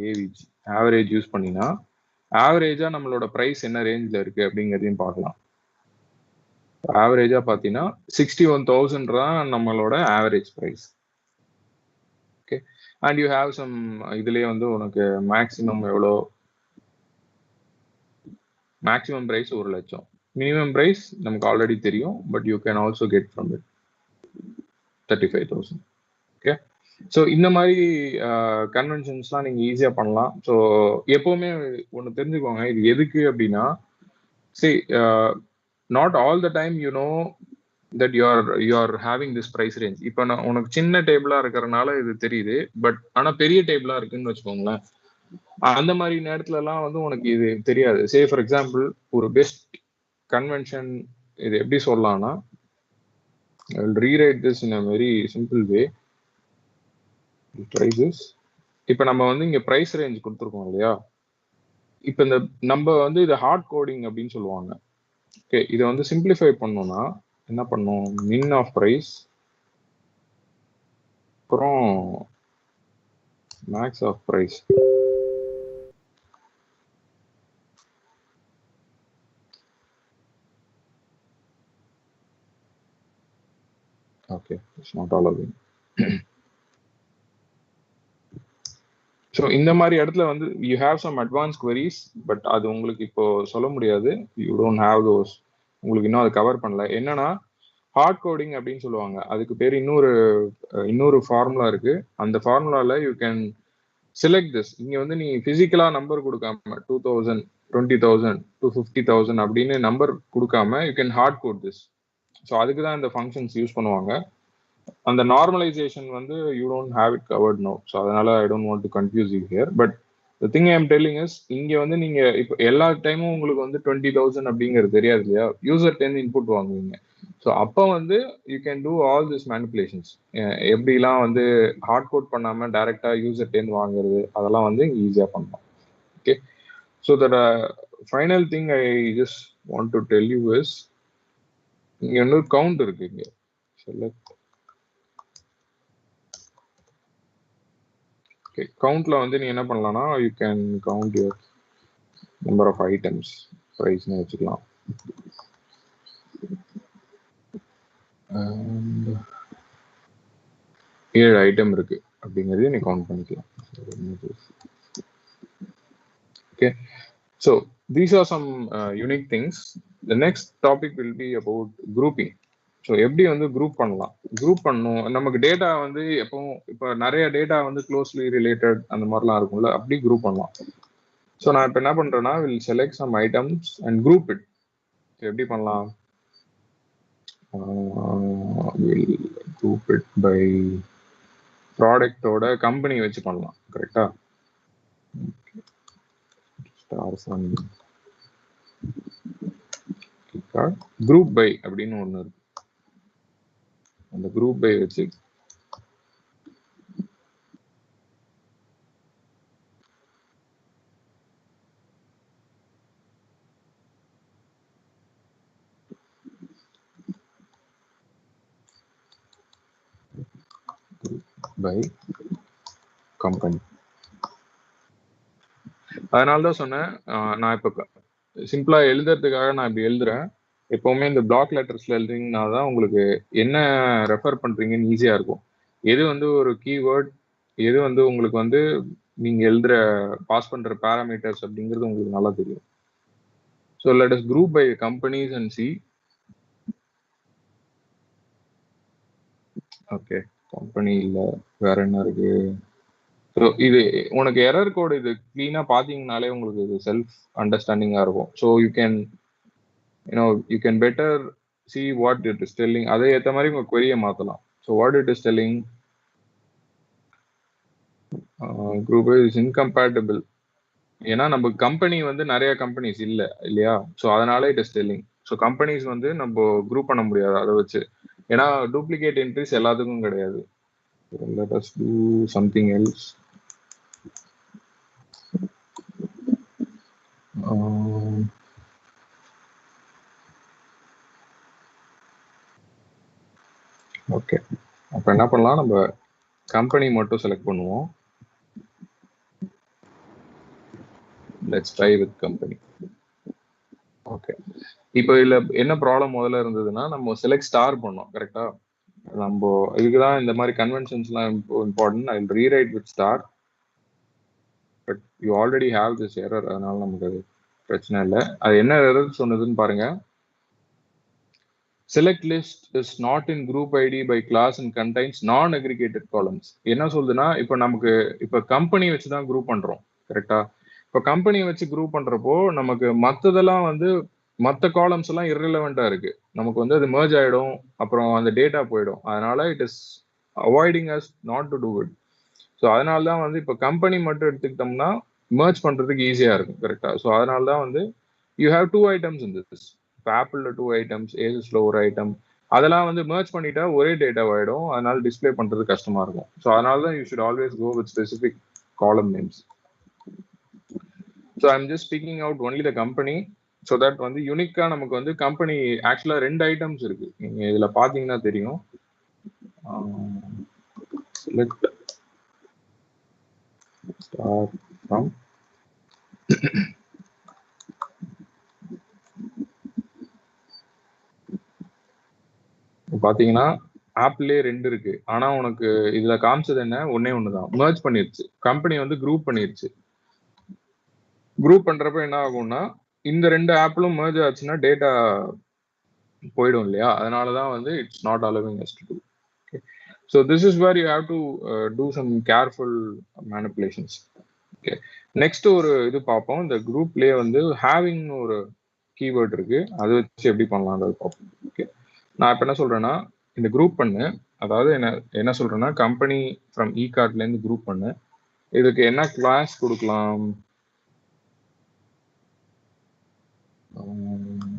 AVG. Average use பண்ணினா ஆவரேஜா நம்மளோட பிரைஸ் என்ன ரேஞ்சில் இருக்கு அப்படிங்கிறதையும் பார்க்கலாம். ஆவரேஜா பார்த்தீங்கன்னா 61,000 தான் நம்மளோட average price. Okay, and you have some இதுலயே வந்து உனக்கு மேக்ஸிமம் எவ்வளோ, மேக்ஸிமம் பிரைஸ் 1,00,000, மினிமம் பிரைஸ் நமக்கு ஆல்ரெடி தெரியும், but you can also get from it 35,000. Okay, so இந்த மாதிரி கன்வென்ஷன்ஸ்லாம் நீங்கள் ஈஸியாக பண்ணலாம். ஸோ எப்போவுமே ஒன்று தெரிஞ்சுக்கோங்க, இது எதுக்கு அப்படின்னா, see, not all the time you know that you are having this price range. இப்போ நான் உனக்கு சின்ன டேபிளா இருக்கிறதுனால இது தெரியுது, பட் ஆனா பெரிய டேபிளா இருக்குன்னு வச்சுக்கோங்களேன், அந்த மாதிரி நேரத்துல எல்லாம் வந்து உனக்கு இது தெரியாது. சே ஃபார் எக்ஸாம்பிள் ஒரு பெஸ்ட் கன்வென்ஷன் இது எப்படி சொல்லலாம்னா, I will rewrite this in a very simple way. Try this. இப்போ நம்ம வந்து இங்க பிரைஸ் ரேஞ்ச் கொடுத்துருக்கோம் இல்லையா, இப்போ இந்த நம்ம வந்து இதை ஹார்ட் கோடிங் அப்படின்னு சொல்லுவாங்க. ஓகே, இதை வந்து சிம்பிளிஃபை பண்ணோம்னா என்ன பண்ணும்? மின் ஆஃப் ப்ரைஸ் அப்புறம் max of price. Okay, it's not all of. So இந்த மாதிரி இடத்துல வந்து you have some advance queries, but அது உங்களுக்கு இப்போ சொல்ல முடியாது. You don't have those. உங்களுக்கு இன்னும் அது கவர் பண்ணல. என்னன்னா ஹார்ட் கோடிங் அப்படின்னு சொல்லுவாங்க. அதுக்கு பேர் இன்னொரு ஃபார்முலா இருக்கு. அந்த ஃபார்முலால யூ கேன் செலக்ட் திஸ். இங்க வந்து நீ பிசிக்கலா நம்பர் கொடுக்காம 2000, 20,000 to 50,000 அப்படின்னு நம்பர் கொடுக்காம you can hard code this. So அதுக்கு தான் இந்த ஃபங்க்ஷன்ஸ் யூஸ் பண்ணுவாங்க. அந்த நார்மலைசேஷன் வந்து you don't have it covered no. So அதனால I don't want to confuse you here. But the thing I am telling is, இங்க வந்து நீங்க இப்போ எல்லா டைமும் உங்களுக்கு வந்து 20,000 அப்படிங்கிறது தெரியாது இல்லையா? யூசர் 10 இன்புட் வாங்குவீங்க. ஸோ அப்போ வந்து you can two all this manipulations. எப்படிலாம் வந்து ஹார்ட் கோட் பண்ணாம டைரக்டா யூசர் 10 வாங்குறது, அதெல்லாம் வந்து ஈஸியா பண்ணலாம். Okay, so that final thing I just want to tell you is, இங்க இன்னொரு கவுண்ட் இருக்கு. இங்க செலக்ட் கவுண்ட்ல வந்து நீ என்ன பண்ணலாம்னா, you can count your number of items ப்ரைஸ்னு வச்சுக்கலாம். 7 ஐட்டம் இருக்கு அப்படிங்கிறதையும் நீ கவுண்ட் பண்ணிக்கலாம். Okay, so these are some unique things. The next topic will be about grouping. So எப்படி வந்து குரூப் பண்ணலாம், குரூப் பண்ணும். நமக்கு டேட்டா வந்து எப்பவும் இப்போ நிறைய டேட்டா வந்து க்ளோஸ்லி ரிலேட்டட் அந்த மாதிரிலாம் இருக்கும்ல, அப்படி குரூப் பண்ணலாம். ஸோ நான் இப்போ என்ன பண்றேன்னா, we'll select some items and group it. எப்படி பண்ணலாம்? வில் குரூப் இட் பை ப்ராடக்டோட கம்பெனி வச்சு பண்ணலாம். கரெக்டா? குரூப் பை அப்படின்னு ஒன்று இருக்கு. அந்த குரூப் பை வச்சு பை கம்பெனி. அதனால தான் சொன்னேன், நான் இப்போ சிம்பிளா எழுதுறதுக்காக நான் இப்படி எழுதுறேன். எப்பவுமே இந்த பிளாக் லெட்டர்ஸ்ல எழுதுறீங்கன்னா தான் உங்களுக்கு என்ன ரெஃபர் பண்றீங்கன்னு ஈஸியா இருக்கும். எது வந்து ஒரு கீவேர்ட், எது வந்து உங்களுக்கு வந்து நீங்க எழுதுற பாஸ் பண்ற பேராமீட்டர்ஸ் அப்படிங்கிறது உங்களுக்கு நல்லா தெரியும். So let us group by companies and see. Okay, company இல்லை, வேற என்ன இருக்கு? ஸோ இது உனக்கு எரர் கோடு இது கிளீனா பாத்தீங்கனாலே உங்களுக்கு இது செல்ஃப் அண்டர்ஸ்டாண்டிங்கா இருக்கும். So you can better see what it is telling. அதை ஏற்ற மாதிரி உங்க query-ய மாத்தலாம். So what it is telling, group is incompatible. ஏன்னா நம்ம கம்பெனி வந்து நிறைய கம்பெனிஸ் இல்லையா? ஸோ அதனால it is telling. So companies வந்து நம்ம குரூப் பண்ண முடியாது அதை வச்சு. ஏன்னா டூப்ளிகேட் என்ட்ரிஸ் எல்லாத்துக்கும் கிடையாது. Let us do something else. Okay, அப்போ என்ன பண்ணலாம், நம்ம கம்பெனி மட்டும் செலக்ட் பண்ணுவோம். Let's try with company. Okay, இப்போ இதுல என்ன ப்ராப்ளம் முதல்ல இருந்ததுன்னா, நம்ம செலக்ட் ஸ்டார் பண்ணோம். கரெக்டா? நம்ம இதுக்குதான் இந்த மாதிரி கன்வென்ஷன்ஸ்லாம் important. I will rewrite with star, but you already have this error. அதனால நமக்கு அது பிரச்சனை இல்லை. அது என்ன எரர் சொன்னதுன்னு பாருங்க. Select list is not in group ID by class and contains non-aggregated columns. என்ன சொல்லுதுன்னா, இப்போ நமக்கு இப்போ கம்பெனி வச்சு தான் குரூப் பண்றோம். கரெக்டா? இப்போ கம்பெனி வச்சு குரூப் பண்றப்போ நமக்கு மற்றதெல்லாம் வந்து மற்ற காலம்ஸ் எல்லாம் irrelevant-ஆ இருக்கு. நமக்கு வந்து அது merge ஆயிடும், அப்புறம் அந்த டேட்டா போயிடும். அதனால it is avoiding us not to do it. So அதனால தான் வந்து இப்போ கம்பெனி மட்டும் எடுத்துக்கிட்டோம்னா merge பண்றதுக்கு ஈஸியா இருக்கும். கரெக்டா? ஸோ அதனால தான் வந்து you have 2 items in this. இப்போ ஆப்பிள்ல 2 ஐட்டம்ஸ், ஏசஸ்ல ஒரு ஐட்டம், அதெல்லாம் வந்து merge பண்ணிட்டா ஒரே டேட்டா ஆயிடும். அதனால டிஸ்பிளே பண்றது கஷ்டமா இருக்கும். ஸோ அதனால தான் you should always go with specific column names. So I'm just speaking out only the company. So that வந்து யூனிக்கா நமக்கு வந்து கம்பெனி ஆக்சுவலா 2 ஐட்டம்ஸ் இருக்கு. நீங்க இதுல பாத்தீங்கன்னா தெரியும். Select start from பாத்தீங்கன்னா ஆப்லயே 2 இருக்கு. ஆனா உனக்கு இதுல காமிச்சது என்ன, ஒன்னே ஒண்ணுதான். மெர்ஜ் பண்ணிருச்சு, கம்பெனி வந்து குரூப் பண்ணிருச்சு. குரூப் பண்றப்ப என்ன ஆகும்னா இந்த 2 ஆப்லும் மெர்ஜ் ஆச்சுன்னா டேட்டா போயிடும் இல்லையா? அதனாலதான் வந்து it's not allowing us to do. Okay. So this is where you have to do some careful manipulations. Okay. Next ஒரு இது பார்ப்போம். இந்த குரூப்லயே வந்து having ஒரு கீவேர்ட் இருக்கு, அதை வச்சு எப்படி பண்ணலாம்ன்றது பார்ப்போம். ஓகே, நான் இப்ப என்ன சொல்றேன்னா இந்த குரூப் பண்ணு, அதாவது என்ன சொல்றேன்னா கம்பெனி ஃப்ரம் இ கார்ட்ல இருந்து குரூப் பண்ணு. இதுக்கு என்ன கிளாஸ் கொடுக்கலாம்?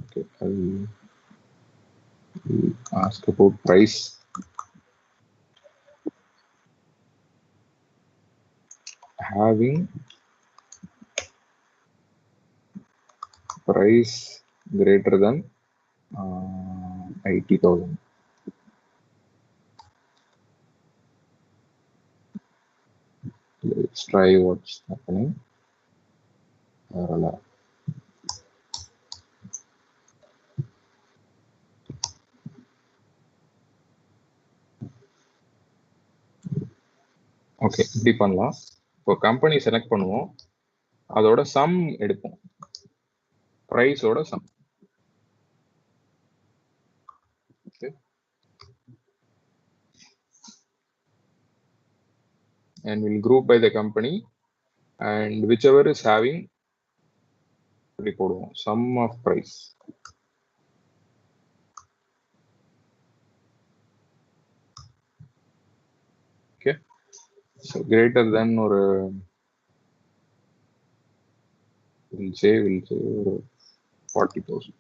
Okay, I'll ask about price. Having price greater than 80,000. Let's try what's happening. Okay, இப்படி பண்ணலாம். இப்போ கம்பெனி செலக்ட் பண்ணுவோம், அதோட சம் எடுப்போம், பிரைஸோட some. Okay. And we'll group by the company and whichever is having இப்படி போடுவோம் sum of price. Okay, so greater than ஒரு we'll say 40,000.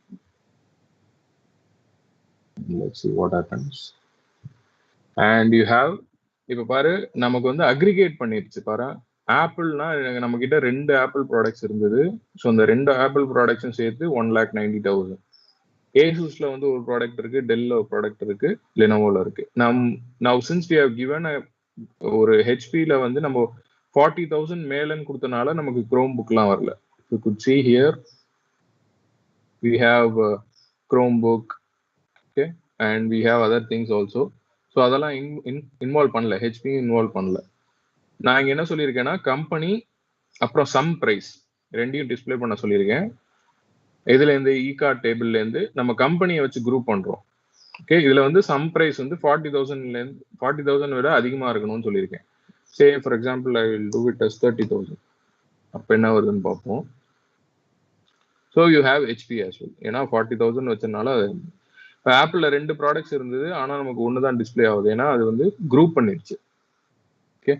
Let's see what happens. And you have இப்ப பாரு நமக்கு வந்து அக்ரிகேட் பண்ணிருச்சு பாரு. ஆப்பிள்னா நம்ம கிட்ட 2 ஆப்பிள் ப்ராடக்ட்ஸ் இருந்தது. ஸோ இந்த 2 ஆப்பிள் ப்ராடக்ட்ஸும் சேர்த்து 1,90,000. ஏசூஸ்ல வந்து ஒரு ப்ராடக்ட் இருக்கு, டெல்ல ஒரு ப்ராடக்ட் இருக்கு, லெனோவோல இருக்கு. Now since we have given ஒரு ஹெச்பில வந்து நம்ம 40,000 மேலன்னு கொடுத்தனால நமக்கு குரோம் புக்லாம் வரல. You good see here we have Chromebook, okay, and we have other things also. So அதெல்லாம் இன்வால்வ் பண்ணல, ஹெச்பி இன்வால்வ் பண்ணல. நான் இங்க என்ன சொல்லியிருக்கேன்னா கம்பெனி அப்புறம் சம் பிரைஸ் ரெண்டையும் டிஸ்பிளே பண்ண சொல்லியிருக்கேன். இதுல இருந்து இ கார்ட் டேபிள்ல இருந்து நம்ம கம்பெனியை வச்சு குரூப் பண்றோம். ஓகே, இதுல வந்து சம் பிரைஸ் வந்து 40,000 விட அதிகமா இருக்கணும்னு சொல்லியிருக்கேன். Say for example I will do it as 30,000. அப்ப என்ன வருதுன்னு பார்ப்போம். So you have HP as well. ஏன்னா 40,000 வச்சனால ஆப்பிள்ல 2 ப்ராடக்ட்ஸ் இருந்தது, ஆனா நமக்கு ஒன்று தான் டிஸ்பிளே ஆகுது, ஏன்னா அது வந்து குரூப் பண்ணிருச்சு. Okay,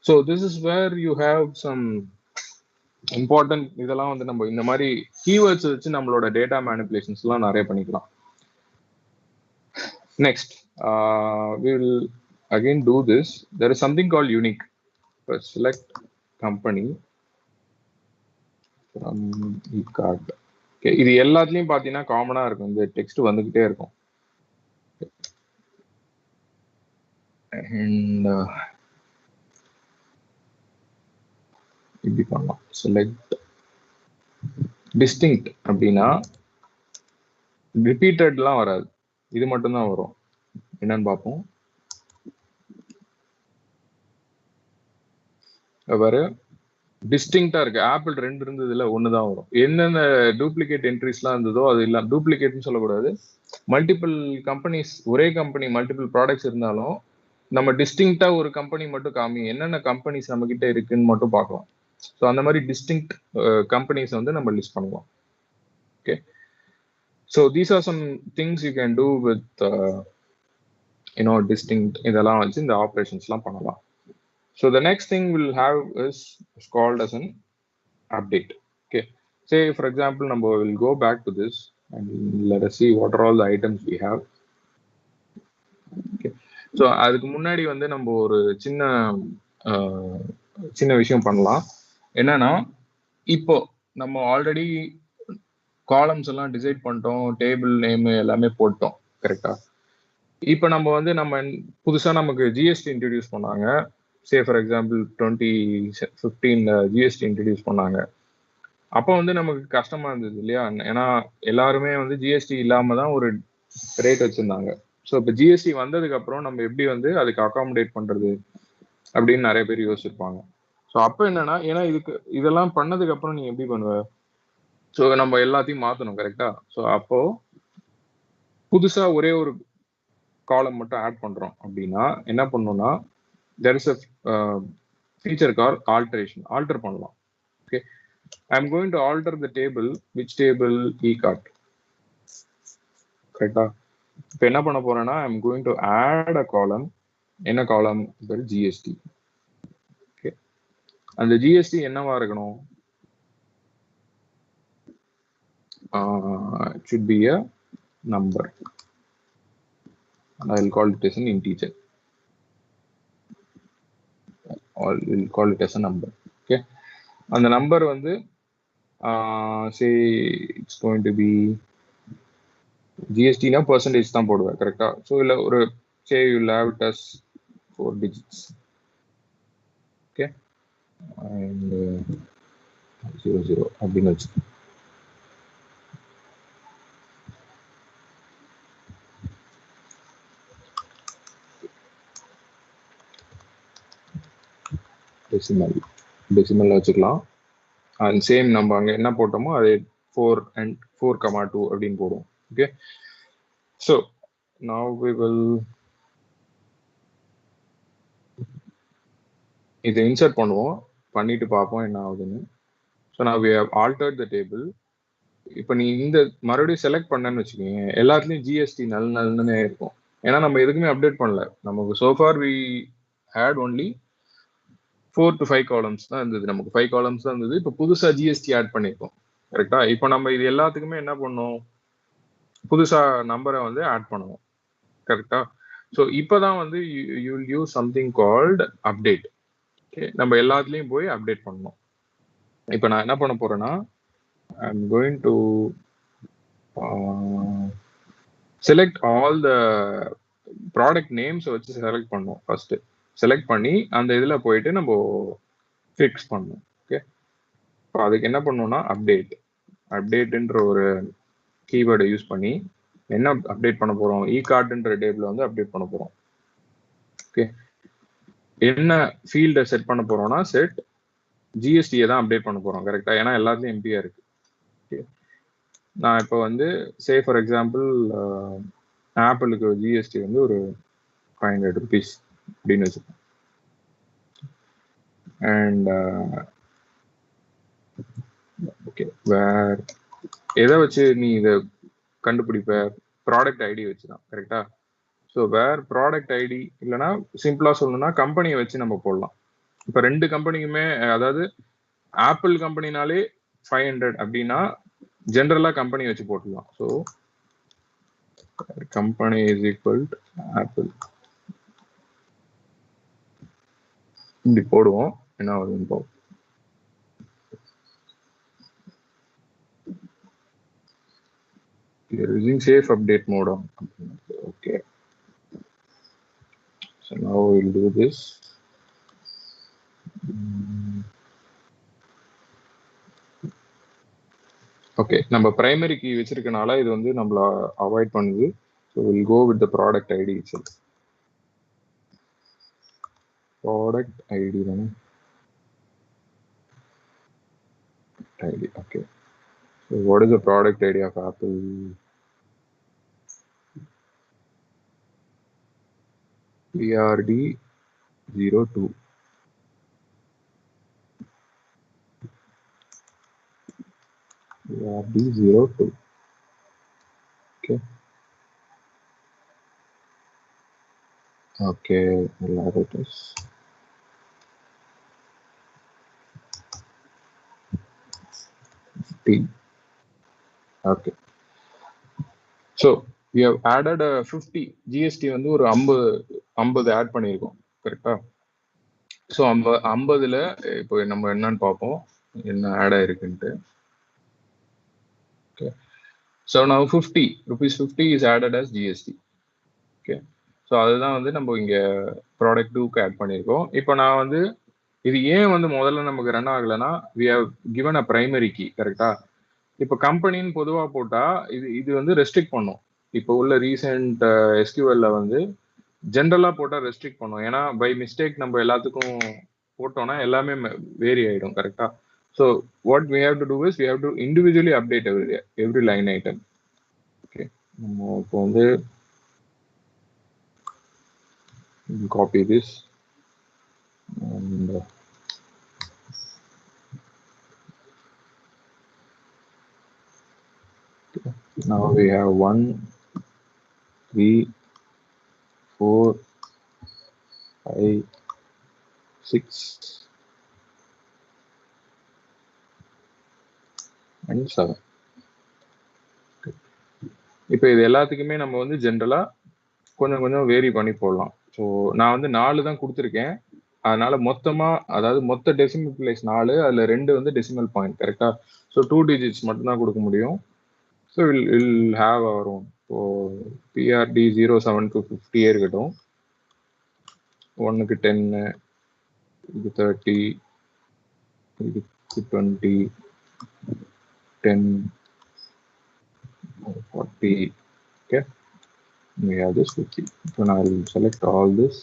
so this is where you have some important. இதெல்லாம் வந்து நம்ம இந்த மாதிரி கீவேர்ட்ஸ் வச்சு நம்மளோட டேட்டா மேனிபுலேஷன்ஸ் எல்லாம் நிறைய பண்ணிக்கலாம். Next we will again do this. There is something called unique. First select company from e-card. Okay, இது எல்லாத்துலயும் பாத்தீங்கன்னா காமனா இருக்கும், இந்த டெக்ஸ்ட் வந்துகிட்டே இருக்கும். And இப்படி பண்ணலாம். செலக்ட் டிஸ்டிங்க்ட் அப்படின்னா ரிப்பீட்டட்லாம் வராது, இது மட்டும்தான் வரும். என்னன்னு பார்ப்போம். வேற டிஸ்டிங்க்டா இருக்கு. ஆப்பிள் 2 இருந்ததுல ஒண்ணுதான் வரும். என்னென்ன டூப்ளிகேட் என்ட்ரிஸ்லாம் இருந்ததோ அது இல்ல, டூப்ளிகேட்னு சொல்லக்கூடாது, மல்டிபிள் கம்பெனிஸ், ஒரே கம்பெனி மல்டிபிள் ப்ராடக்ட்ஸ் இருந்தாலும் நம்ம டிஸ்டிங்க்டா ஒரு கம்பெனி மட்டும் காமி, என்னென்ன கம்பெனிஸ் நம்ம கிட்ட இருக்குன்னு மட்டும் பார்க்கலாம். ஸோ அந்த மாதிரி டிஸ்டிங்க்ட் கம்பெனிஸ் வந்து நம்ம லிஸ்ட் பண்ணுவோம். Okay, so these are some things you can do with distinct. இதெல்லாம் வச்சு இந்த ஆப்ரேஷன்ஸ்லாம் பண்ணலாம். So the next thing we'll have is called as an update. Okay, say for example number will go back to this and let us see what are all the items we have. Okay, so அதுக்கு முன்னாடி வந்து நம்ம ஒரு சின்ன விஷயம் பண்ணலாம். என்னன்னா இப்போ நம்ம ஆல்ரெடி காலம்ஸ் எல்லாம் டிசைட் பண்ணிட்டோம், டேபிள் நேம் எல்லாமே போட்டோம் கரெக்டா. இப்போ நம்ம வந்து நம்ம புதுசா நமக்கு ஜிஎஸ்டி இன்ட்ரடியூஸ் பண்ணாங்க. சே ஃபார் எக்ஸாம்பிள் 2015 ஜிஎஸ்டி இன்ட்ரடியூஸ் பண்ணாங்க. அப்போ வந்து நமக்கு கஷ்டமா இருந்தது இல்லையா, ஏன்னா எல்லாருமே வந்து ஜிஎஸ்டி இல்லாம தான் ஒரு ரேட் வச்சிருந்தாங்க. ஸோ இப்போ ஜிஎஸ்டி வந்ததுக்கு அப்புறம் நம்ம எப்படி வந்து அதுக்கு அகாமடேட் பண்றது அப்படின்னு நிறைய பேர் யோசிச்சிருப்பாங்க. ஸோ அப்போ என்னன்னா, ஏன்னா இதெல்லாம் பண்ணதுக்கு அப்புறம் நீ எப்படி பண்ணுவ? ஸோ நம்ம எல்லாத்தையும் மாத்தணும் கரெக்டா. ஸோ அப்போ புதுசா ஒரே ஒரு காலம் மட்டும் ஆட் பண்றோம் அப்படின்னா என்ன பண்ணணும்னா, there is a feature called alteration. Alter பண்ணலாம். Okay, I'm going to alter the table. Which table? eCart. கரெக்டா. இப்போ என்ன பண்ண போறேன்னா, I'm going to add a column. என்ன காலம்? ஜிஎஸ்டி. ஓகே, அந்த ஜிஎஸ்டி என்னவா இருக்கணும்? It should be a number. And I'll call it as an integer. Or we'll call it as a number. Okay, அந்த நம்பர் வந்து say it's going to be GST na percentage தான் போடுவேன் கரெக்டா. So இல்லை ஒரு say you'll have it as 4 digits. Okay, and 00 அப்படின்னு வச்சு decimal வச்சுக்கலாம். அண்ட் சேம் நம்ம அங்கே என்ன போட்டோமோ அதே 4 and 4,2 அப்படின்னு போடுவோம். Okay, so now we will இதை இன்சர்ட் பண்ணுவோம், பண்ணிட்டு பார்ப்போம் என்ன ஆகுதுன்னு. So now we have altered the table. இப்போ நீ இந்த மறுபடியும் செலக்ட் பண்ணேன்னு வச்சுக்கோங்க, எல்லாத்துலேயும் ஜிஎஸ்டி நல்ல இருக்கும். ஏன்னா நம்ம எதுக்குமே அப்டேட் பண்ணல. நமக்கு so far we had only 4 to 5 columns தான் இருந்தது. நமக்கு 5 காலம்ஸ் தான் இருந்தது. இப்போ புதுசா ஜிஎஸ்டி ஆட் பண்ணியிருக்கோம் கரெக்டா. இப்போ நம்ம இது எல்லாத்துக்குமே என்ன பண்ணோம், புதுசா நம்பரை வந்து ஆட் பண்ணுவோம் கரெக்டா. ஸோ இப்போதான் வந்து you will use something called update. Okay, நம்ம எல்லாத்துலேயும் போய் அப்டேட் பண்ணணும். இப்போ நான் என்ன பண்ண போறேன்னா, I'm going to select all the product names வச்சு செலக்ட் பண்ணுவோம். ஃபர்ஸ்ட் செலக்ட் பண்ணி அந்த இதில் போயிட்டு நம்ம ஃபிக்ஸ் பண்ணணும். ஓகே, இப்போ அதுக்கு என்ன பண்ணணும்னா அப்டேட்ன்ற ஒரு கீவேர்டை யூஸ் பண்ணி என்ன அப்டேட் பண்ண போறோம், eCartன்ற டேபிள் வந்து அப்டேட் பண்ண போறோம். ஓகே, என்ன ஃபீல்டை செட் பண்ண போறோம்னா செட் ஜிஎஸ்டியை தான் அப்டேட் பண்ண போறோம் கரெக்டா. ஏன்னா எல்லாத்துலயும் எம்பியா இருக்கு. ஓகே, நான் இப்போ வந்து சே ஃபார் எக்ஸாம்பிள் ஆப்பிளுக்கு ஜிஎஸ்டி வந்து ஒரு 500 rupees அப்படின்னு வச்சுக்கோங்க. அண்ட் ஓகே, வேர் எதை வச்சு நீ இதை கண்டுபிடிப்ப? ப்ராடக்ட் ஐடி வச்சுதான் கரெக்டா. ஸோ வேர் ப்ராடக்ட் ஐடி இல்லைன்னா சிம்பிளா சொல்லணும்னா கம்பெனியை வச்சு நம்ம போடலாம். இப்போ 2 கம்பெனிக்குமே, அதாவது ஆப்பிள் கம்பெனினாலே 500 அப்படின்னா ஜென்ரலா கம்பெனி வச்சு போட்டுடலாம். So company is equal to apple இப்படி போடுவோம். என்ன வருதுன்னு பார்ப்போம். You're using safe update mode on. Okay, so now we'll do this. Okay, நம்ம பிரைமரி கீ வச்சிருக்கனால இது வந்து நம்மள அவாய்ட் பண்ணுது. So we'll go with the product ID itself. Product ID தானே ID. Okay, so what is the product ID of Apple? PRD02. PRD02. Okay. Okay, I'll add it as T. Okay. So we have added a 50 GST வந்து ஒரு 50 add பண்ணியிருக்கோம் கரெக்டா. So 50ல் இப்போ நம்ம என்னன்னு பார்ப்போம், என்ன add ஆயிருக்குன்ட்டு. So now 50 rupees 50 is added as GST. Okay. So அதுதான் வந்து நம்ம இங்கே ப்ராடக்ட் 2க்கு ஆட் பண்ணியிருக்கோம். இப்போ நான் வந்து இது ஏன் வந்து முதல்ல நமக்கு ரன் ஆகலைன்னா we have given a primary key. கரெக்டா? இப்போ கம்பெனின்னு பொதுவாக போட்டால் இது வந்து ரெஸ்ட்ரிக்ட் பண்ணும். இப்போ உள்ள ரீசெண்ட் எஸ்கியூஎல்ல வந்து ஜென்ரலாக போட்டால் ரெஸ்ட்ரிக்ட் பண்ணும். ஏன்னா பை மிஸ்டேக் நம்ம எல்லாத்துக்கும் போட்டோம்னா எல்லாமே வேரி ஆகிடும். கரெக்டா? So what we have to do is we have to individually update every line item. Okay, நம்ம இப்போ வந்து copy this and now we have 1 3 4 5 6 and 7. இப்போ இது எல்லாத்துக்குமே நம்ம வந்து ஜென்ரலா கொஞ்சம் கொஞ்சம் வேரி பண்ணி போடலாம். ஸோ நான் வந்து 4 தான் கொடுத்துருக்கேன். அதனால மொத்தமா, அதாவது மொத்த டெசிமல் பிளேஸ் 4, அதுல 2 வந்து டெசிமல் பாயிண்ட். கரெக்டா? ஸோ 2 டிஜிட்ஸ் மட்டும் தான் கொடுக்க முடியும். So will have our own. ஸோ PRD 07 to 50 இருக்கட்டும். 1க்கு 10, இது 30, இதுக்கு 20, 10, 40. Okay, we have this 50. So now I will select all this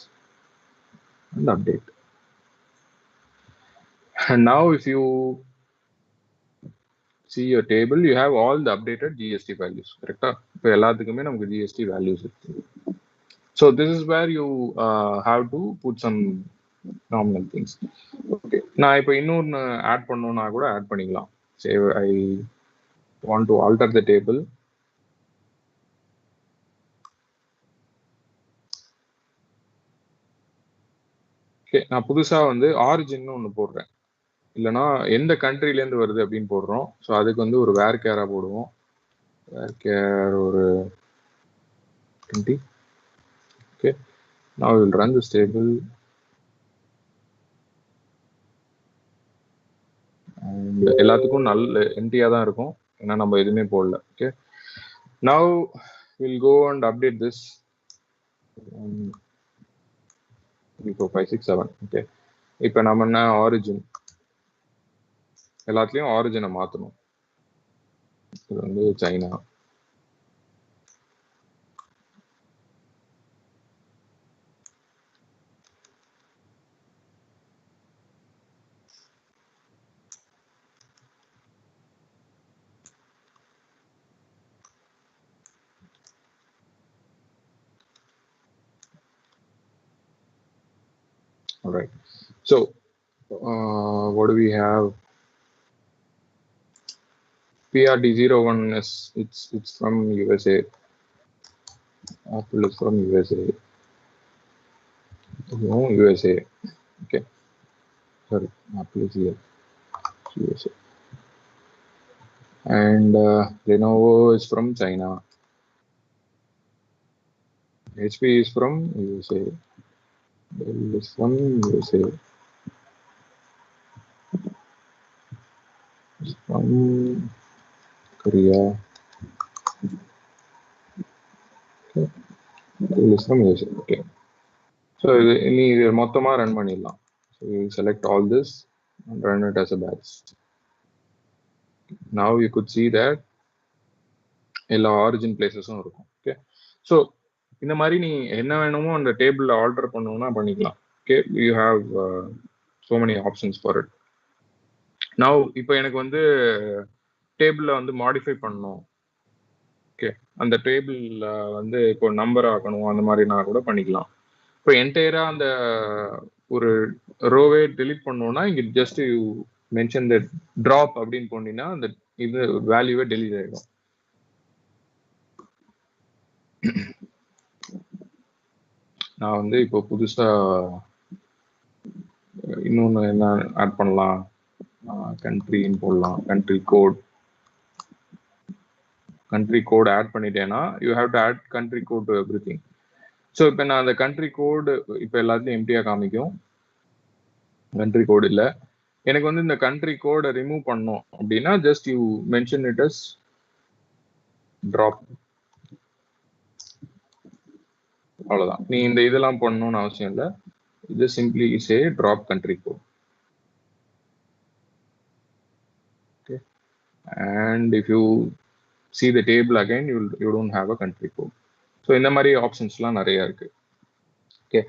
and update. And now if you see your table, you have all the updated GST values. Correct? இப்போ எல்லாத்துக்குமே நமக்கு GST values இருக்கு. So this is where you have to put some nominal things. Okay, நான் இப்போ இன்னொன்று add பண்ணணும்னா கூட add பண்ணிக்கலாம். Say I want to alter the table. Okay, நான் புதுசா வந்து ஆரிஜின் ஒன்று போடுறேன். இல்லைனா எந்த கண்ட்ரிலேருந்து வருது அப்படின்னு போடுறோம். ஸோ அதுக்கு வந்து ஒரு வேர் கேரா போடுவோம். வேர் கேர் ஒரு 20. Okay, now we will run this table and எல்லாத்துக்கும் நல்ல எம்டியா தான் இருக்கும், ஏன்னா நம்ம எதுவுமே போடல. Okay, now we'll go and update this. இப்போ 5 6 7. ஓகே, இப்போ நம்ம என்ன ஆரிஜின் எல்லாத்துலயும் ஆரிஜினை மாற்றணும். இது வந்து China. All right, so what do we have? PRD 01 is it's from USA. Apple is from USA. No, USA. Okay, sorry, Apple is here. USA. And Lenovo is from China. HP is from USA. Dell is from USA. It's from Korea. Okay. Dell is from USA. Okay. So நீ இது மொத்தமா run பண்ணிடலாம். So you select all this and run it as a batch. Now you could see that எல்லா origin பிளேசஸும் இருக்கும். Okay, so இந்த மாதிரி நீ என்ன வேணுமோ அந்த டேபிள்ல ஆல்டர் பண்ணணும்னா பண்ணிக்கலாம். Okay, you have so many options for it. Now இப்போ எனக்கு வந்து டேபிள்ல வந்து மாடிஃபை பண்ணணும். ஓகே, அந்த டேபிள்ல வந்து இப்போ நம்பர் ஆக்கணும், அந்த மாதிரி நான் கூட பண்ணிக்கலாம். இப்போ என்டையரா அந்த ஒரு ரோவே டெலிட் பண்ணணும்னா இங்க just you mention the drop அப்படின்னு போனீங்கன்னா அந்த இது வேல்யூவே டெலிட் ஆயிடும். நான் வந்து இப்போ புதுசா இன்னொன்று என்ன ஆட் பண்ணலாம், கண்ட்ரின்னு போடலாம். கண்ட்ரி கோட் ஆட் பண்ணிட்டேன்னா you have to add country code to everything. So இப்போ நான் அந்த கண்ட்ரி கோடு இப்போ எல்லாத்தையும் எம்டியா காமிக்கும். கண்ட்ரி கோடு இல்லை. எனக்கு வந்து இந்த கண்ட்ரி கோடை ரிமூவ் பண்ணணும் அப்படின்னா just you mention it as drop. அவ்வளவுதான். நீ இந்த இதெல்லாம் பண்ணணும்னு அவசியம் இல்லை. இது simply say drop country code. Okay. And if you see the table again, you don't have a country code. So இந்த மாதிரி ஆப்ஷன்ஸ்லாம் நிறைய இருக்கு. ஓகே,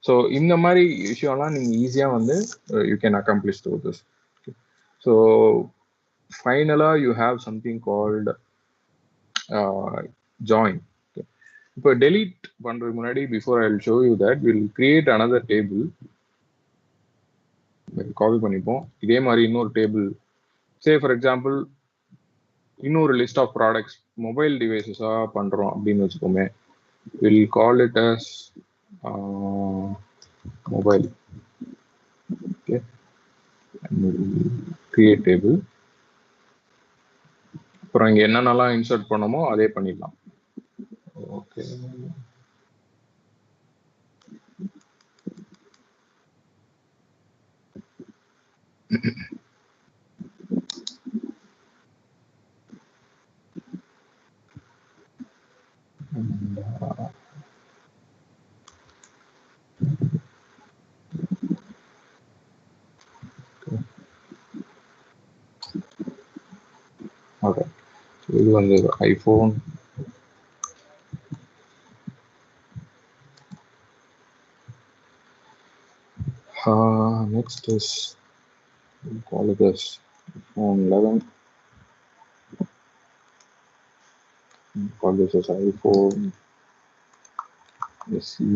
ஸோ இந்த மாதிரி விஷயம்லாம் நீங்கள் ஈஸியாக வந்து you can accomplish through this. So ஃபைனலாக you have something called join. இப்போ டெலீட் பண்ணுறதுக்கு முன்னாடி before I will show you that we'll create another table. Copy பண்ணிப்போம். இதே மாதிரி இன்னொரு டேபிள், சே ஃபார் எக்ஸாம்பிள் இன்னொரு லிஸ்ட் ஆஃப் ப்ராடக்ட்ஸ் மொபைல் டிவைசஸாக பண்ணுறோம் அப்படின்னு வச்சுக்கோமே. We'll call it as mobile. Okay, and we'll create table. அப்புறம் இங்க என்னென்னலாம் இன்சர்ட் பண்ணோமோ அதே பண்ணிடலாம். ஓகே, ஓகே, இது வந்து iPhone. Next is, we'll call it as iPhone 11. We'll call this as iPhone SE.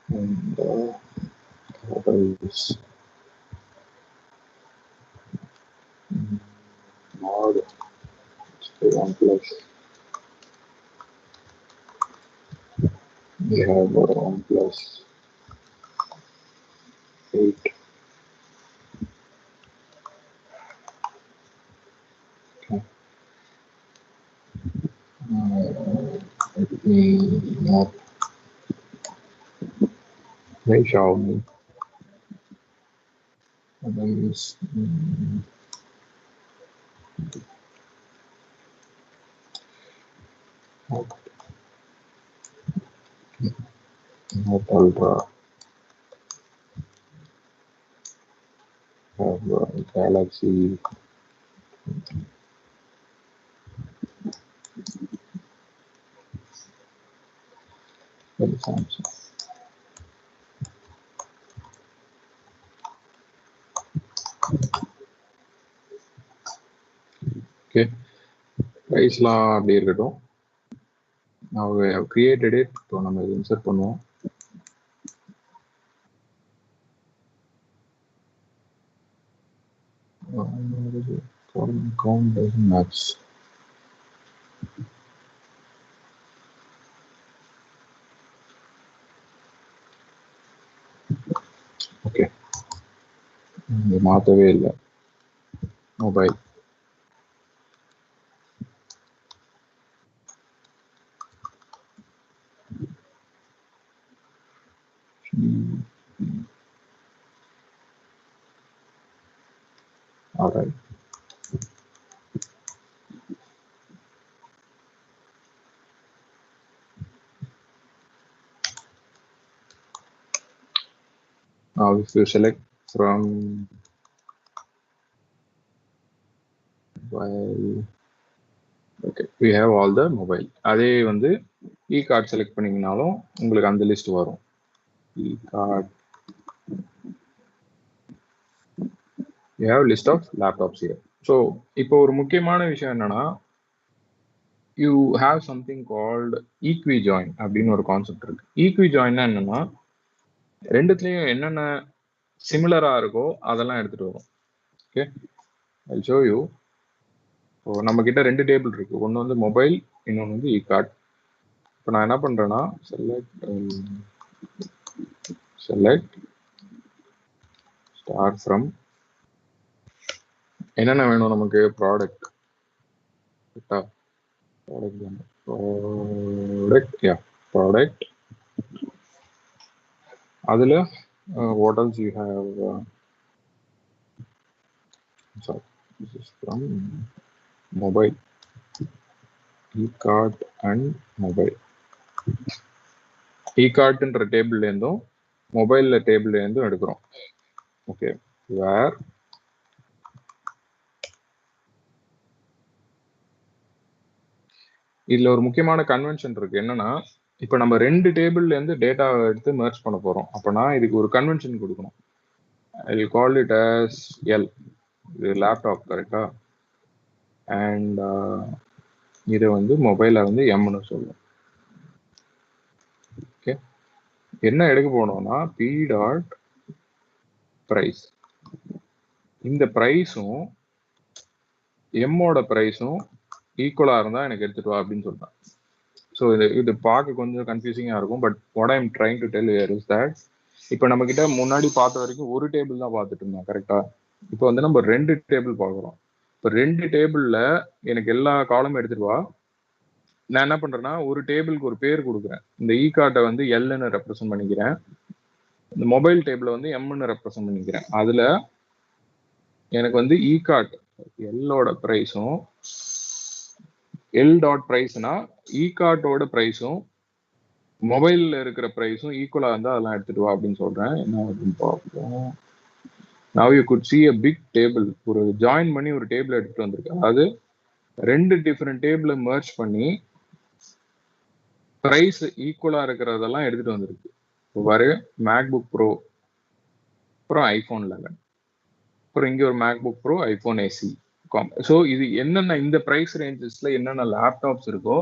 And what else? Mod, OnePlus. We have OnePlus 8. Okay. Let me not my Xiaomi. Others, Note Ultra. Have Galaxy. And Samsung. Okay, priceலாம் அப்படி இருக்கட்டும். Now we have created it. So நம்ம இதை insert பண்ணுவோம். Foreign account doesn't match. Okay, இது மாற்றவே இல்லை. Mobile all right. Now if you select from mobile, okay, we have all the mobile. அதே வந்து e-card select பண்ணீங்கனாலும் உங்களுக்கு அந்த லிஸ்ட் வரும். e-card, you have list of laptops here. So இப்போ ஒரு முக்கியமான விஷயம் என்னன்னா, you have something called equi-join அப்படின்னு ஒரு கான்செப்ட் இருக்கு. equi-join என்னன்னா, ரெண்டுத்துலயும் என்னென்ன சிமிலரா இருக்கோ அதெல்லாம் எடுத்துட்டு வரும். Okay, I'll show you. இப்போ நம்ம கிட்ட ரெண்டு டேபிள் இருக்கு. ஒன்று வந்து மொபைல், இன்னொன்று வந்து e-card. இப்போ நான் என்ன பண்றேன்னா, select start from என்னென்ன வேணும் நமக்கு, ப்ராடக்ட் ப்ராடக்ட் அதுல what else you have, sorry, this is from mobile, e-cart and mobile. e-cartன்ற டேபிள்ல இருந்தும் மொபைல்ல டேபிள்ல இருந்தும் எடுக்கிறோம். ஓகே, வேர் இதுல ஒரு முக்கியமான கன்வென்ஷன் இருக்கு. என்னன்னா, இப்ப நம்ம 2 டேபிள்ல இருந்து டேட்டாவை எடுத்து மெர்ஜ் பண்ண போறோம். அப்பனா இதுக்கு ஒரு கன்வென்ஷன் கொடுக்கணும். I will call it as L. இது லேப்டாப் கரெக்டா, அண்ட் இது வந்து மொபைலை வந்து எம்னு சொல்லுவோம். ஓகே, என்ன எடுக்க போனோம்னா பி டாட் ப்ரைஸ். இந்த ப்ரைஸும் எம்மோட ப்ரைஸும் ஈக்குவலா இருந்தா எனக்கு எடுத்துட்டு வா அப்படின்னு சொல்றேன். ஸோ இது பார்க்க கொஞ்சம் கன்ஃபியூசிங்கா இருக்கும். But what I am trying to tell here is that, இப்போ நம்ம கிட்ட முன்னாடி பார்த்த வரைக்கும் ஒரு டேபிள் தான் பார்த்துட்டு இருந்தோம் கரெக்டா. இப்போ வந்து நம்ம 2 டேபிள் பார்க்குறோம். இப்போ 2 டேபிள்ல எனக்கு எல்லா காலமும் எடுத்துட்டு வா. நான் என்ன பண்றேன்னா, ஒரு டேபிளுக்கு ஒரு பேர் கொடுக்குறேன். இந்த இ கார்ட்டை வந்து எல்னு ரெப்ரசென்ட் பண்ணிக்கிறேன், இந்த மொபைல் டேபிளை வந்து எம்னு ரெப்ரசென்ட் பண்ணிக்கிறேன். அதுல எனக்கு வந்து இ கார்ட் எல்லோட ப்ரைஸும் எல் டாட் ப்ரைஸ்னா இ கார்ட்டோட ப்ரைஸும் மொபைல்ல இருக்கிற ப்ரைஸும் ஈக்குவலா இருந்தா அதெல்லாம் எடுத்துட்டு வா அப்படின்னு சொல்றேன். என்ன அப்படின்னு பார்ப்போம். now you could see a big table. ஒரு ஜாயின் பண்ணி ஒரு டேபிள் எடுத்துட்டு வந்திருக்கு. அதாவது 2 டிஃப்ரெண்ட் டேபிளை மெர்ஜ் பண்ணி ப்ரைஸ் ஈக்குவலா இருக்கிறதெல்லாம் எடுத்துட்டு வந்திருக்கு. பாரு, மேக்புக் ப்ரோ, அப்புறம் ஐபோன் 11, அப்புறம் இங்க ஒரு MacBook bro, iPhone SE. So இது என்னென்ன இந்த ப்ரைஸ் ரேஞ்சஸ்ல என்னென்ன லேப்டாப்ஸ் இருக்கோ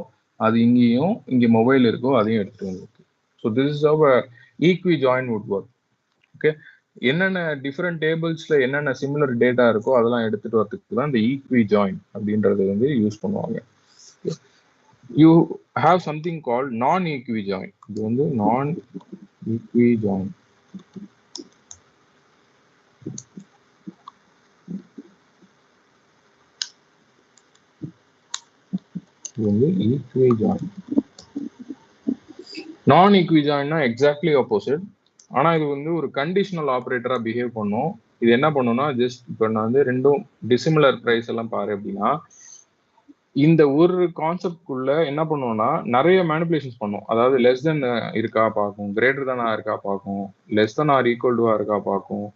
அது இங்கேயும், இங்க மொபைல் இருக்கோ அதையும் எடுத்துட்டு வந்திருக்கு. So this is how equi join would work. Okay, என்னென்ன டிஃப்ரெண்ட் டேபிள்ஸ்ல என்னென்ன சிமிலர் டேட்டா இருக்கோ அதெல்லாம் எடுத்துட்டு வரதுக்கு தான் இந்த ஈக்வி ஜாயின் அப்படின்றது வந்து யூஸ் பண்ணுவாங்க. யூ ஹாவ் சம்திங் கால்ட் நான் ஈக்வி ஜாயின். இது வந்து நான் ஈக்வி ஜாயின். இது வந்து ஈக்வி ஜாயின். நான் ஈக்வி ஜாயின்னா எக்ஸாக்ட்லி ஆப்போசிட். ஆனா இது வந்து ஒரு கண்டிஷனல் ஆப்ரேட்டரா பிஹேவ் பண்ணும். இது என்ன பண்ணும்னா, ஜஸ்ட் இப்போ நான் வந்து ரெண்டும் டிசிமிலர் பிரைஸ் எல்லாம் பாரு அப்படின்னா, இந்த ஒரு கான்செப்ட்குள்ள என்ன பண்ணுவோம்னா நிறைய மேனிபுலேஷன்ஸ் பண்ணும். அதாவது லெஸ் தென் இருக்கா பார்க்கும், கிரேட்டர் தான் இருக்கா பார்க்கும், லெஸ் தென் ஆர் ஈக்குவல் டுவா இருக்கா பார்க்கும்,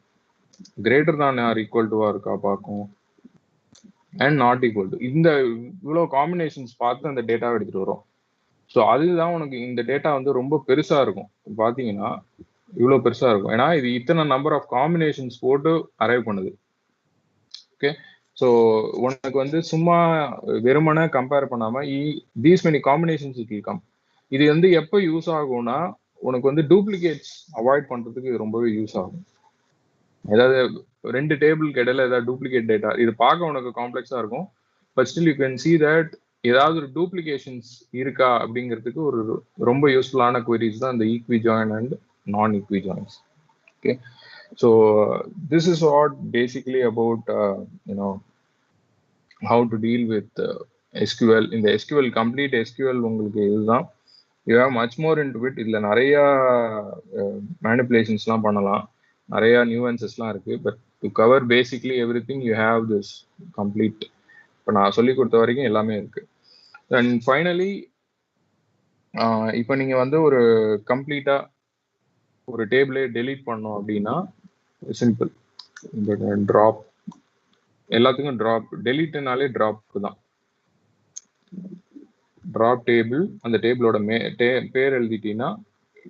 கிரேட்டர் தான் ஆர் ஈக்குவல் டுவா இருக்கா பார்க்கும், அண்ட் நாட் ஈக்குவல் டு. இந்த இவ்வளோ காம்பினேஷன்ஸ் பார்த்து அந்த டேட்டாவை எடுத்துட்டு வரும். ஸோ அதுதான் உனக்கு இந்த டேட்டா வந்து ரொம்ப பெருசா இருக்கும். பார்த்தீங்கன்னா இவ்வளோ பெருசா இருக்கும். ஏன்னா இது இத்தனை நம்பர் ஆஃப் காம்பினேஷன்ஸ் போட்டு அரைவ் பண்ணுது. ஓகே, ஸோ உனக்கு வந்து சும்மா வெறுமனே கம்பேர் பண்ணாம these many combinations it will come. இது வந்து எப்போ யூஸ் ஆகும்னா, உனக்கு வந்து டூப்ளிகேட்ஸ் அவாய்ட் பண்றதுக்கு இது ரொம்பவே யூஸ் ஆகும். ஏதாவது 2 டேபிளுக்கு இடையில ஏதாவது டூப்ளிகேட் டேட்டா, இது பார்க்க உனக்கு காம்ப்ளெக்ஸா இருக்கும். But still you can see that ஏதாவது ஒரு டூப்ளிகேஷன்ஸ் இருக்கா அப்படிங்கிறதுக்கு ஒரு ரொம்ப யூஸ்ஃபுல்லான குவரிஸ் தான் இந்த equi join and non equi joins. Okay, so this is what basically about how to deal with SQL. இந்த SQL கம்ப்ளீட் SQL உங்களுக்கு இதுதான். You have much more into it. இதில் நிறைய மேனிப்புலேஷன்ஸ்லாம் பண்ணலாம், நிறைய நியூவன்சஸ்லாம் இருக்கு. But to cover basically every thing you have this complete. இப்போ நான் சொல்லி கொடுத்த வரைக்கும் எல்லாமே இருக்கு. அண்ட் ஃபைனலி இப்போ நீங்க வந்து ஒரு கம்ப்ளீட்டா ஒரு டேபிளே டெலீட் பண்ணோம் அப்படின்னா சிம்பிள். இந்த ட்ராப் எல்லாத்துக்கும் ட்ராப், டெலீட்னாலே ட்ராப் தான். ட்ராப் டேபிள், அந்த டேபிளோட பேர் எழுதிட்டீங்கன்னா,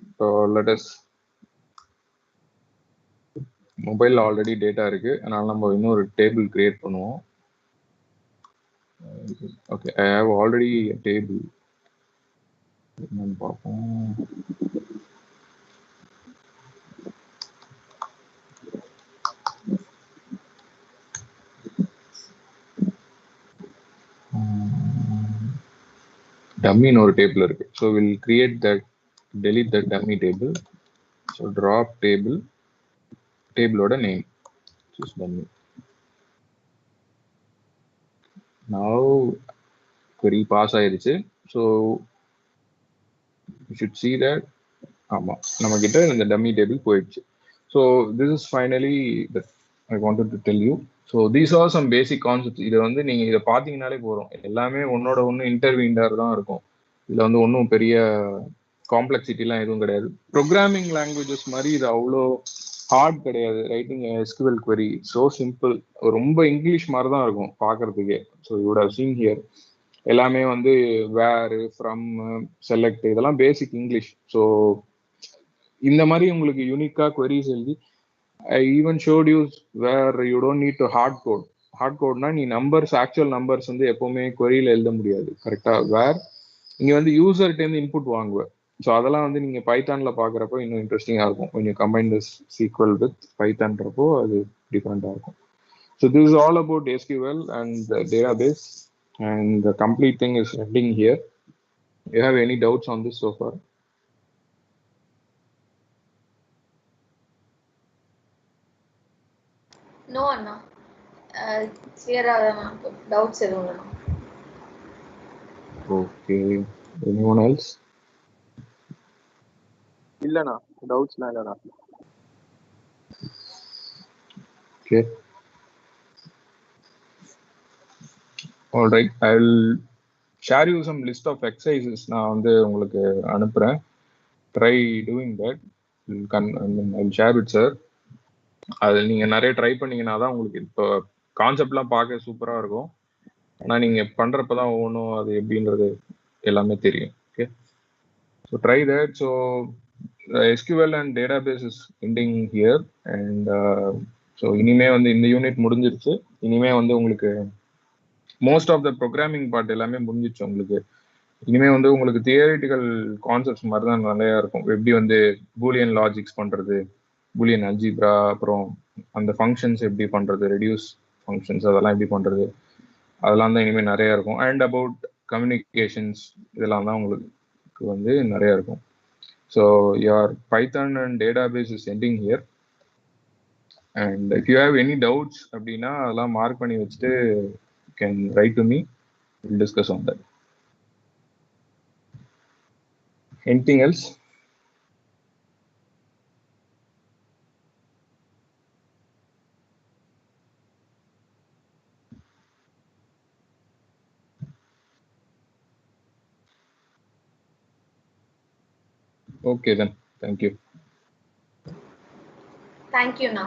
இப்போ லெட்டஸ் மொபைலில் ஆல்ரெடி டேட்டா இருக்கு, அதனால நம்ம இன்னொரு டேபிள் கிரியேட் பண்ணுவோம். Okay, I have already table. என்னன்னு பார்ப்போம். டம்மின்னு ஒரு டேபிள் இருக்கு. So we'll create that, delete that dummy table. So drop table, டேபிளோட name choose dummy. Now query pass ஆயிருச்சு. So you should see that ஆமா நம்ம கிட்ட இந்த dummy table போயிடுச்சு. So this is finally that I wanted to tell you. So these are some basic concepts. இதை வந்து நீங்க இதை பார்த்தீங்கன்னாலே போதும், எல்லாமே ஒன்னோட ஒன்று இன்டர்வியூண்டர் தான் இருக்கும். இதுல வந்து ஒன்றும் பெரிய காம்ப்ளெக்சிட்டிலாம் எதுவும் கிடையாது. ப்ரோக்ராமிங் லாங்குவேஜஸ் மாதிரி இது அவ்வளோ ஹார்ட் கிடையாது. Writing SQL query so simple. ரொம்ப இங்கிலீஷ் மாதிரி தான் இருக்கும் பார்க்கறதுக்கே. So you'd have seen here எல்லாமே வந்து வேர், ஃப்ரம், செலக்ட் இதெல்லாம் பேசிக் இங்கிலீஷ். ஸோ இந்த மாதிரி உங்களுக்கு யூனிக்கா queries எழுதி I even showed use where you don't need to hard code. Hard கோட்னா நீ நம்பர்ஸ், ஆக்சுவல் நம்பர்ஸ் வந்து எப்பவுமே queryல எழுத முடியாது கரெக்டா. வேர் நீங்க வந்து யூசர்கிட்டேருந்து இன்புட் வாங்குவேன். ஸோ அதெல்லாம் வந்து நீங்க பைத்தான்ல பாக்குறப்போ இன்னும் இன்ட்ரெஸ்டிங்கா இருக்கும். கொஞ்சம் கம்பைன் திஸ் சீக்வல் வித் பைத்தான்றப்போ அது டிஃப்ரெண்டா இருக்கும். So this is all about SQL and database and the complete thing is rending here. You have any doubts on this so far? No அண்ணா, கிளியரா தான் டவுட்ஸ் எதுவும் இல்லைண்ணா. Okay. Anyone else? இல்லண்ணா, டவுட்ஸ்லாம் இல்லண்ணா. Okay. All right. I will share you some list of exercises. நான் வந்து உங்களுக்கு அனுப்புறேன். Try doing that. I'll share it, sir. அது நீங்க நிறைய ட்ரை பண்ணீங்கன்னா தான் உங்களுக்கு இப்போ கான்செப்ட்லாம் பார்க்க சூப்பரா இருக்கும். ஆனா நீங்க பண்றப்பதான் ஒவ்வொன்றும் அது எப்படின்றது எல்லாமே தெரியும். Okay, so try that. So SQL and database is ending here. And so இனிமே வந்து இந்த யூனிட் முடிஞ்சிருச்சு. இனிமே வந்து உங்களுக்கு most of the programming part எல்லாமே முடிஞ்சிச்சு உங்களுக்கு. இனிமே வந்து உங்களுக்கு தியரிட்டிக்கல் கான்செப்ட்ஸ் மாதிரி தான் நிறையா இருக்கும். எப்படி வந்து பூலியன் லாஜிக்ஸ் பண்றது, பூலியன் அல்ஜிப்ரா, அப்புறம் அந்த ஃபங்க்ஷன்ஸ் எப்படி பண்றது, ரெடியூஸ் ஃபங்க்ஷன்ஸ் அதெல்லாம் எப்படி பண்றது, அதெல்லாம் தான் இனிமேல் நிறைய இருக்கும். அண்ட் அபவுட் கம்யூனிகேஷன்ஸ் இதெல்லாம் தான் உங்களுக்கு வந்து நிறைய இருக்கும். So your Python and database is ending here. And if you have any doubts அப்படின்னா அதெல்லாம் மார்க் பண்ணி வச்சுட்டு can write to me. Will discuss on that. Anything else? Okay then. Thank you. தேங்க்யூண்ணா.